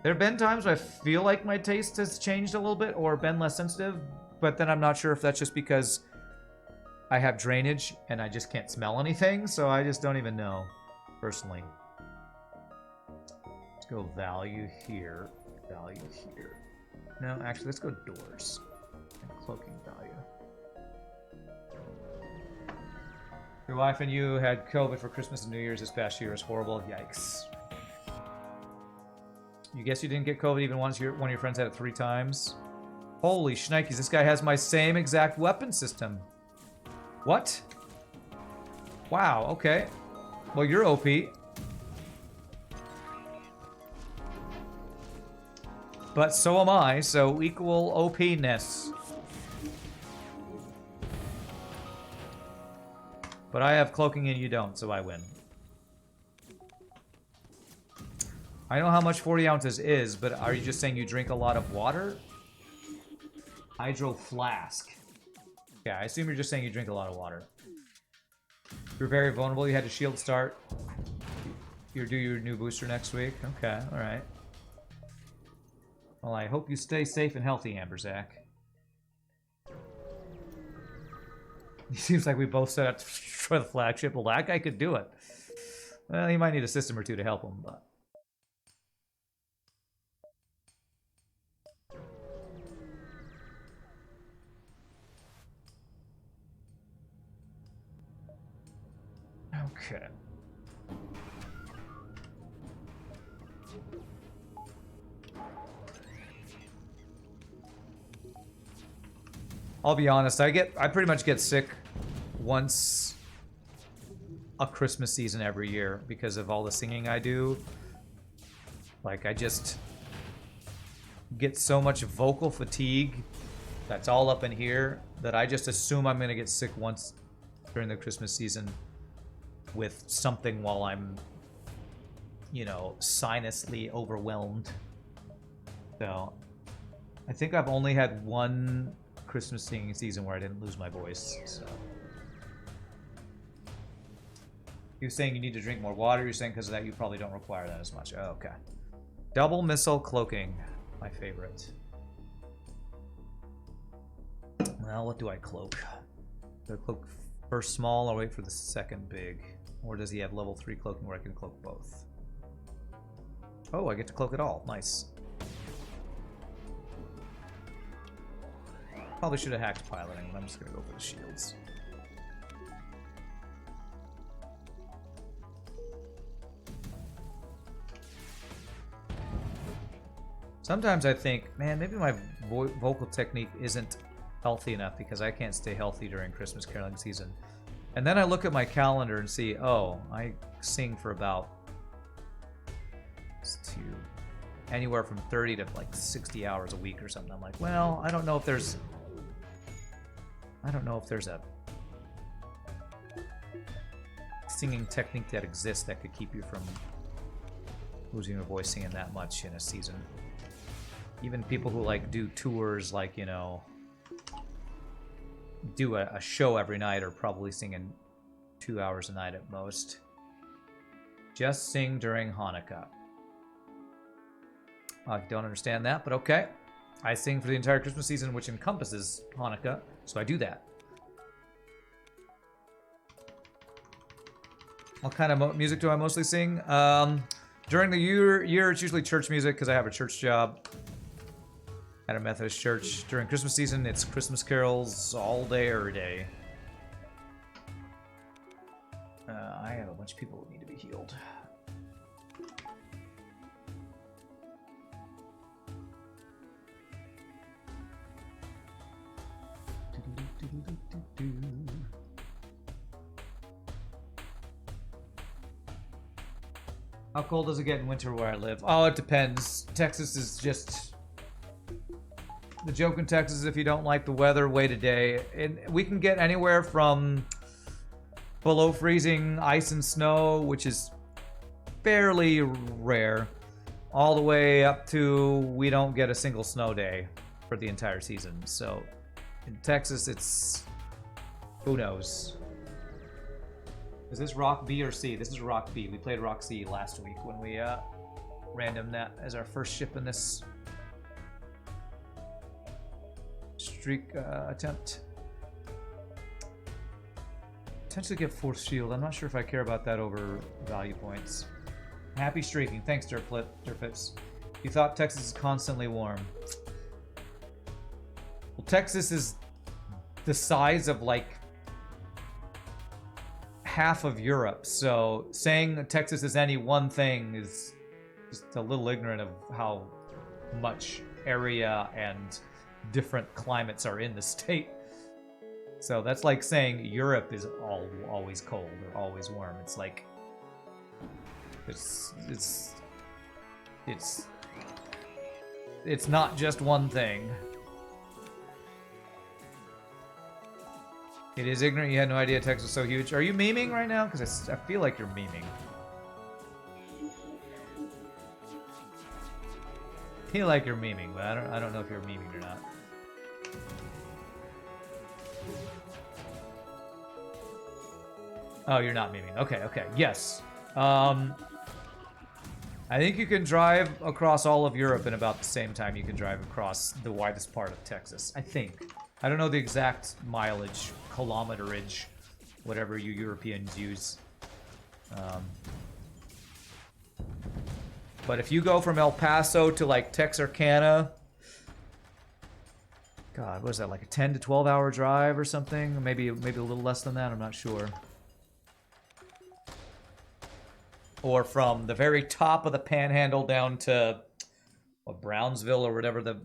There have been times where I feel like my taste has changed a little bit or been less sensitive, but then I'm not sure if that's just because I have drainage and I just can't smell anything, so I just don't even know, personally. Let's go value here, value here. No, actually, let's go doors and cloaking value. Your wife and you had COVID for Christmas and New Year's this past year. It's horrible. Yikes. You guess you didn't get COVID even once one of your friends had it 3 times? Holy shnikes, this guy has my same exact weapon system. What? Wow, okay. Well, you're OP. But so am I, so equal OP-ness. But I have cloaking and you don't, so I win. I know how much 40 ounces is, but are you just saying you drink a lot of water? Hydro flask. Yeah, I assume you're just saying you drink a lot of water. You're very vulnerable. You had to shield start. You'll do your new booster next week. Okay, alright. Well, I hope you stay safe and healthy, Amberzak. It seems like we both set up to destroy the flagship. Well, that guy could do it. Well, he might need a system or two to help him, but... Okay. I'll be honest, I pretty much get sick once a Christmas season every year because of all the singing I do. Like, I just get so much vocal fatigue that's all up in here that I just assume I'm gonna get sick once during the Christmas season with something while I'm, you know, sinusly overwhelmed. So, I think I've only had one Christmas singing season where I didn't lose my voice, so. You're saying you need to drink more water, you're saying because of that you probably don't require that as much. Oh, okay. Double missile cloaking, my favorite. Well, what do I cloak? Do I cloak first small or wait for the second big? Or does he have level 3 cloaking where I can cloak both? Oh, I get to cloak it all. Nice. Probably should have hacked piloting, but I'm just going to go for the shields. Sometimes I think, man, maybe my vocal technique isn't healthy enough because I can't stay healthy during Christmas caroling season. And then I look at my calendar and see, oh, I sing for about anywhere from 30 to like 60 hours a week or something. I'm like, well, I don't know if there's a singing technique that exists that could keep you from losing your voice singing that much in a season. Even people who like do tours, like, you know, do a show every night are probably singing 2 hours a night at most. Just sing during Hanukkah. I don't understand that, but okay. I sing for the entire Christmas season, which encompasses Hanukkah, so I do that. What kind of music do I mostly sing? During the year, it's usually church music because I have a church job at a Methodist church. During Christmas season, it's Christmas carols all day, every day. I have a bunch of people who need to be healed. How cold does it get in winter where I live? Oh, it depends. Texas is just... The joke in Texas is if you don't like the weather, wait a day. And we can get anywhere from below freezing ice and snow, which is fairly rare, all the way up to we don't get a single snow day for the entire season. So in Texas, it's... who knows? Is this Rock B or C? This is Rock B. We played Rock C last week when we random that as our first ship in this streak attempt. Potentially get Force Shield. I'm not sure if I care about that over value points. Happy streaking. Thanks, Derfitz. You thought Texas is constantly warm. Well, Texas is the size of like half of Europe, so saying that Texas is any one thing is just a little ignorant of how much area and different climates are in the state. So that's like saying Europe is always cold or always warm. It's like it's not just one thing. It is ignorant. You had no idea Texas was so huge. Are you memeing right now? Because I feel like you're memeing. I feel like you're memeing, but I don't know if you're memeing or not. Oh, you're not memeing. Okay, okay. Yes. I think you can drive across all of Europe in about the same time you can drive across the widest part of Texas. I think. I don't know the exact mileage, kilometerage, whatever you Europeans use. But if you go from El Paso to like Texarkana, God, what is that, like a 10 to 12 hour drive or something? Maybe a little less than that, I'm not sure. Or from the very top of the Panhandle down to Brownsville or whatever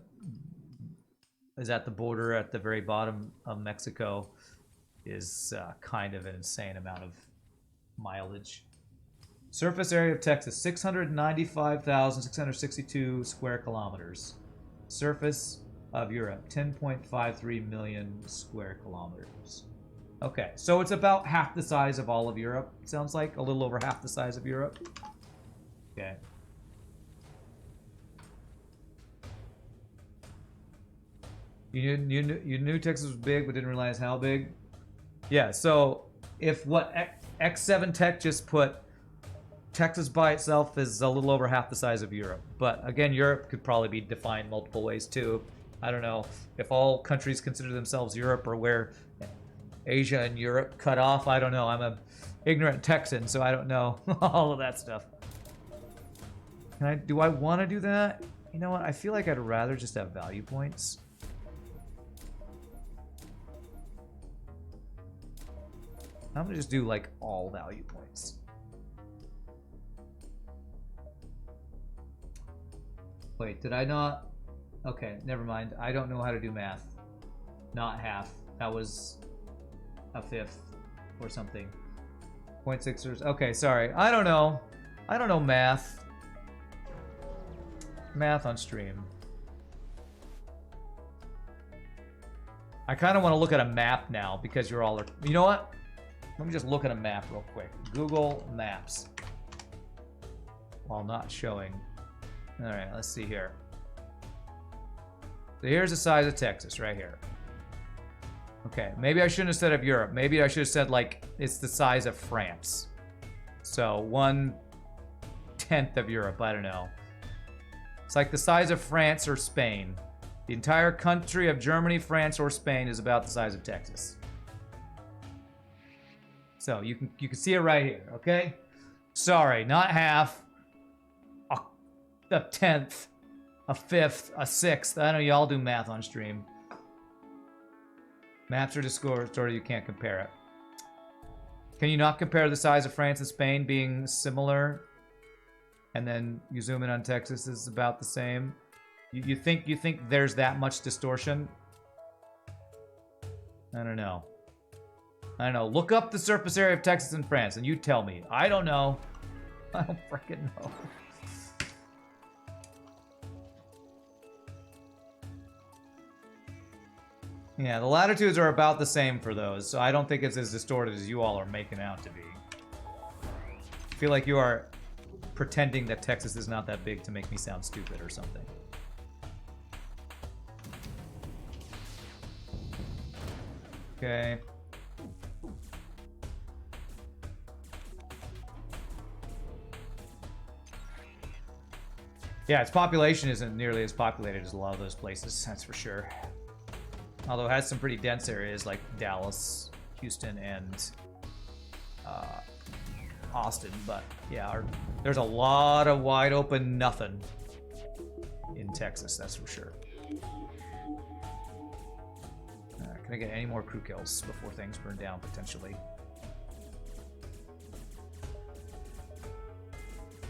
is at the border at the very bottom of Mexico is kind of an insane amount of mileage. Surface area of Texas, 695,662 square kilometers. Surface of Europe, 10.53 million square kilometers. Okay, so it's about half the size of all of Europe. Sounds like a little over half the size of Europe. Okay. You knew Texas was big, but didn't realize how big. Yeah. So if what X7 Tech just put, Texas by itself is a little over half the size of Europe. But again, Europe could probably be defined multiple ways too. I don't know if all countries consider themselves Europe or where Asia and Europe cut off. I don't know. I'm a ignorant Texan, so I don't know all of that stuff. Do I want to do that? You know what? I feel like I'd rather just have value points. I'm gonna just do like all value points. Wait, did I not? Okay, never mind. I don't know how to do math. Not half. That was a fifth or something. 0.6ers. Okay, sorry. I don't know. I don't know math. Math on stream. I kind of want to look at a map now because you're all... You know what? Let me just look at a map real quick. Google Maps. While not showing. Alright, let's see here. So here's the size of Texas right here. Okay, maybe I shouldn't have said of Europe. Maybe I should have said, like, it's the size of France. So 1/10 of Europe, I don't know. It's like the size of France or Spain. The entire country of Germany, France, or Spain is about the size of Texas. So you can see it right here, okay? Sorry, not half. A tenth, a fifth, a sixth. I know y'all do math on stream. Maps are distorted, you can't compare it. Can you not compare the size of France and Spain being similar? And then you zoom in on Texas is about the same? You think there's that much distortion? I don't know. I don't know. Look up the surface area of Texas and France and you tell me. I don't know. I don't freaking know. Yeah, the latitudes are about the same for those, so I don't think it's as distorted as you all are making out to be. I feel like you are pretending that Texas is not that big to make me sound stupid or something. Okay. Yeah, its population isn't nearly as populated as a lot of those places, that's for sure. Although it has some pretty dense areas like Dallas, Houston, and Austin. But yeah, there's a lot of wide open nothing in Texas, that's for sure. Can I get any more crew kills before things burn down, potentially?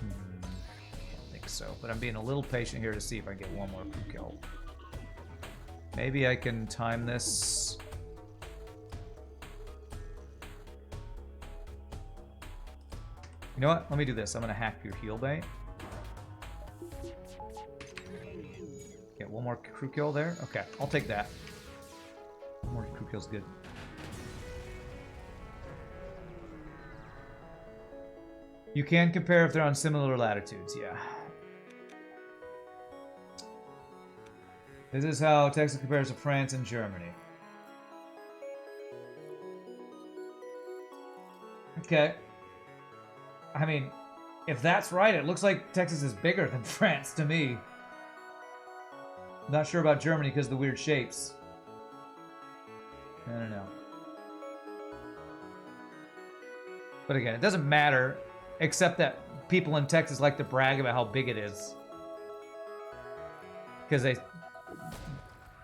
Don't think so, but I'm being a little patient here to see if I get one more crew kill. Maybe I can time this. You know what? Let me do this. I'm going to hack your heal bay. Get one more crew kill there. Okay, I'll take that. One more crew kill's good. You can compare if they're on similar latitudes, yeah. This is how Texas compares to France and Germany. Okay. I mean, if that's right, it looks like Texas is bigger than France to me. Not sure about Germany because of the weird shapes. I don't know. But again, it doesn't matter, except that people in Texas like to brag about how big it is. Because they...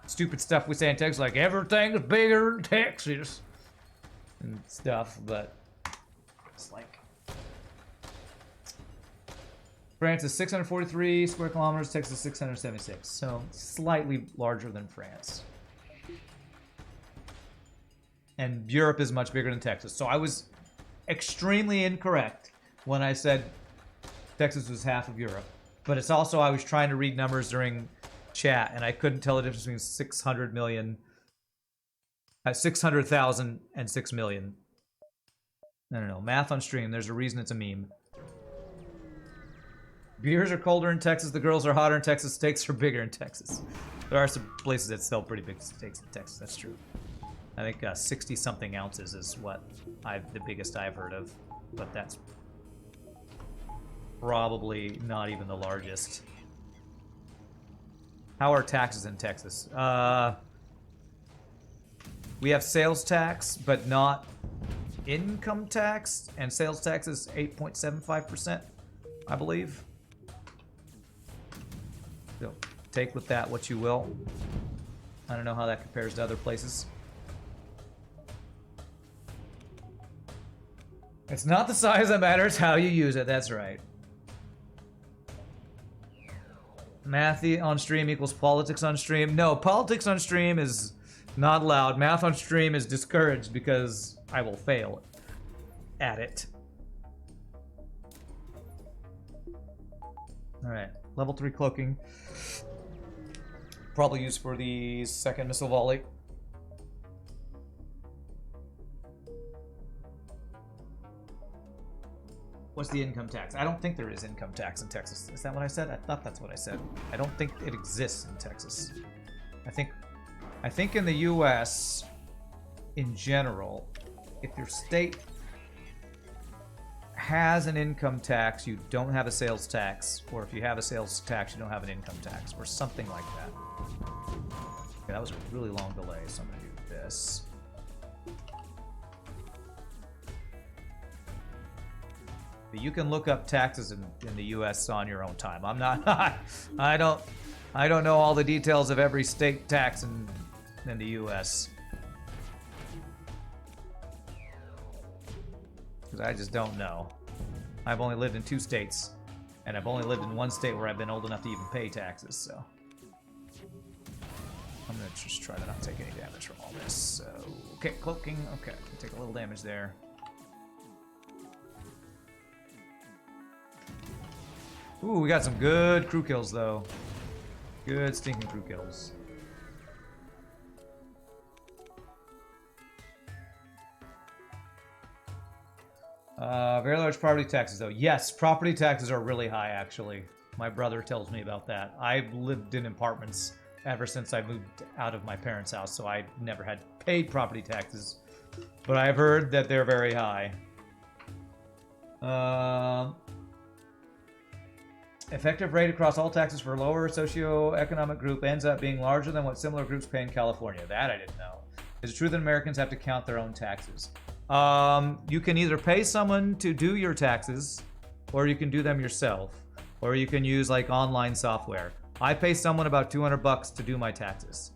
Stupid stuff we say in Texas, like everything is bigger than Texas. And stuff, but... It's like... France is 643 square kilometers, Texas 676. So, slightly larger than France. And Europe is much bigger than Texas. So I was extremely incorrect when I said Texas was half of Europe. But it's also, I was trying to read numbers during chat, and I couldn't tell the difference between 600 million... 600,000 and 6 million. I don't know. Math on stream. There's a reason it's a meme. Beers are colder in Texas. The girls are hotter in Texas. Steaks are bigger in Texas. There are some places that sell pretty big steaks in Texas. That's true. I think 60-something ounces is what the biggest I've heard of. But that's probably not even the largest. How are taxes in Texas? We have sales tax, but not income tax. And sales tax is 8.75%, I believe. So take with that what you will. I don't know how that compares to other places. It's not the size that matters, how you use it. That's right. Math on stream equals politics on stream. No, politics on stream is not allowed. Math on stream is discouraged because I will fail at it. Alright, level 3 cloaking. Probably used for the second missile volley. What's the income tax? I don't think there is income tax in Texas. Is that what I said? I thought that's what I said. I don't think it exists in Texas. I think in the US, in general, if your state has an income tax, you don't have a sales tax, or if you have a sales tax, you don't have an income tax, or something like that. Okay, that was a really long delay, so I'm gonna do this. But you can look up taxes in the US on your own time. I'm not I don't know all the details of every state tax in the US. Because I just don't know. I've only lived in 2 states, and I've only lived in 1 state where I've been old enough to even pay taxes, so. I'm gonna just try to not take any damage from all this, so. Okay, cloaking, okay, take a little damage there. Ooh, we got some good crew kills, though. Good stinking crew kills. Very large property taxes, though. Yes, property taxes are really high, actually. My brother tells me about that. I've lived in apartments ever since I moved out of my parents' house, so I never had paid property taxes. But I've heard that they're very high. Effective rate across all taxes for lower socioeconomic group ends up being larger than what similar groups pay in California. That I didn't know. Is it true that Americans have to count their own taxes? You can either pay someone to do your taxes, or you can do them yourself, or you can use like online software. I pay someone about $200 to do my taxes.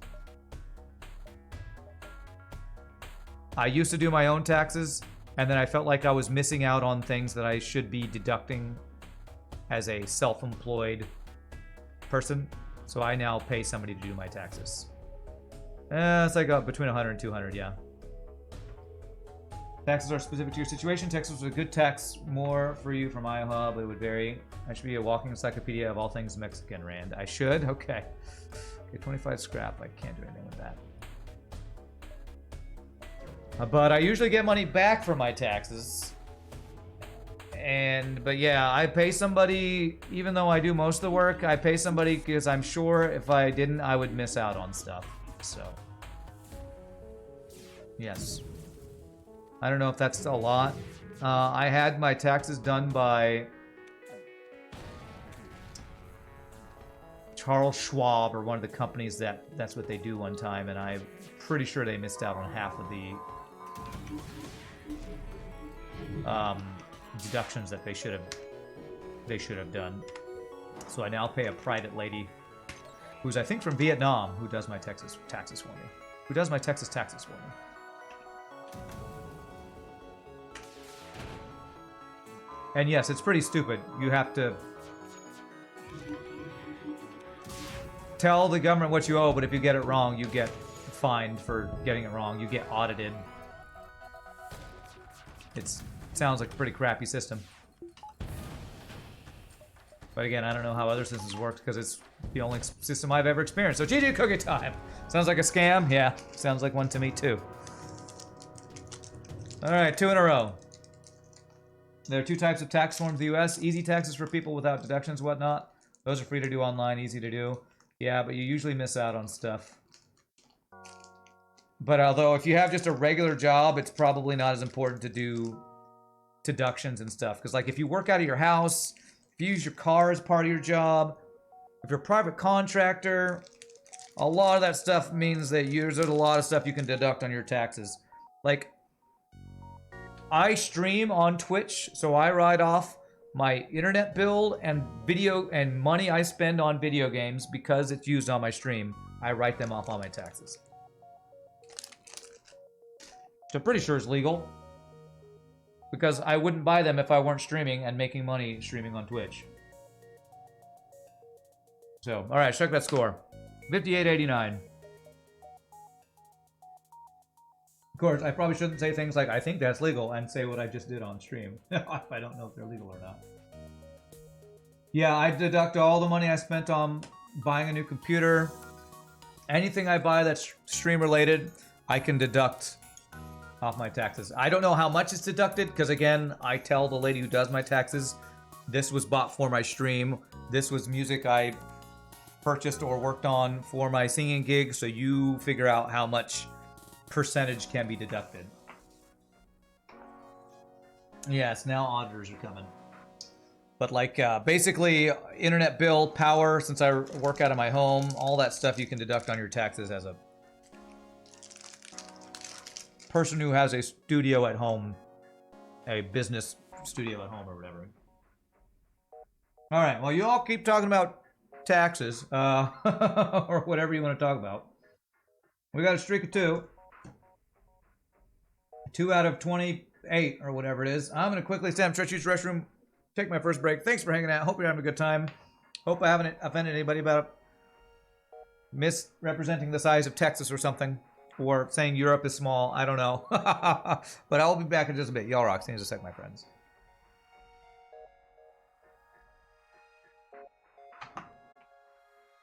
I used to do my own taxes, and then I felt like I was missing out on things that I should be deducting as a self-employed person. So I now pay somebody to do my taxes. It's like between 100 and 200, yeah. Taxes are specific to your situation. Texas was a good tax more for you from Iowa, but it would vary. I should be a walking encyclopedia of all things Mexican, Rand. I should? Okay. Okay, 25 scrap. I can't do anything with that. But I usually get money back for my taxes. But yeah, I pay somebody, even though I do most of the work, I pay somebody because I'm sure if I didn't, I would miss out on stuff. So, yes. I don't know if that's a lot. I had my taxes done by Charles Schwab, or one of the companies that's what they do one time, and I'm pretty sure they missed out on half of the deductions that they should have done. So I now pay a private lady who's, I think, from Vietnam, who does my taxes for me. Who does my Texas taxes for me. And yes, it's pretty stupid. You have to tell the government what you owe, but if you get it wrong, you get fined for getting it wrong. You get audited. It sounds like a pretty crappy system. But again, I don't know how other systems work because it's the only system I've ever experienced. So GG cookie time. Sounds like a scam? Yeah, sounds like one to me too. All right, 2 in a row. There are 2 types of tax forms in the U.S. Easy taxes for people without deductions, whatnot. Those are free to do online, easy to do. Yeah, but you usually miss out on stuff. But although if you have just a regular job, it's probably not as important to do deductions and stuff. Because like if you work out of your house, if you use your car as part of your job, if you're a private contractor, a lot of that stuff means that there's a lot of stuff you can deduct on your taxes. Like, I stream on Twitch, so I write off my internet bill and video and money I spend on video games because it's used on my stream. I write them off on my taxes. So I'm pretty sure it's legal. Because I wouldn't buy them if I weren't streaming and making money streaming on Twitch. So, alright, check that score. 58.89. Of course, I probably shouldn't say things like, I think that's legal, and say what I just did on stream. If I don't know if they're legal or not. Yeah, I deduct all the money I spent on buying a new computer. Anything I buy that's stream related, I can deduct off my taxes. I don't know how much it's deducted, because again, I tell the lady who does my taxes, this was bought for my stream. This was music I purchased or worked on for my singing gig, so you figure out how much percentage can be deducted. Yes, now auditors are coming. But like, basically, internet bill, power, since I work out of my home, all that stuff you can deduct on your taxes as a person who has a studio at home, a business studio at home or whatever. All right, well, you all keep talking about taxes, or whatever you want to talk about. We got a streak of 2. 2 out of 28, or whatever it is. I'm going to quickly stand up, use the restroom, take my first break. Thanks for hanging out. Hope you're having a good time. Hope I haven't offended anybody about misrepresenting the size of Texas or something. Or saying Europe is small. I don't know. But I'll be back in just a bit. Y'all rock. See you in just a sec, my friends.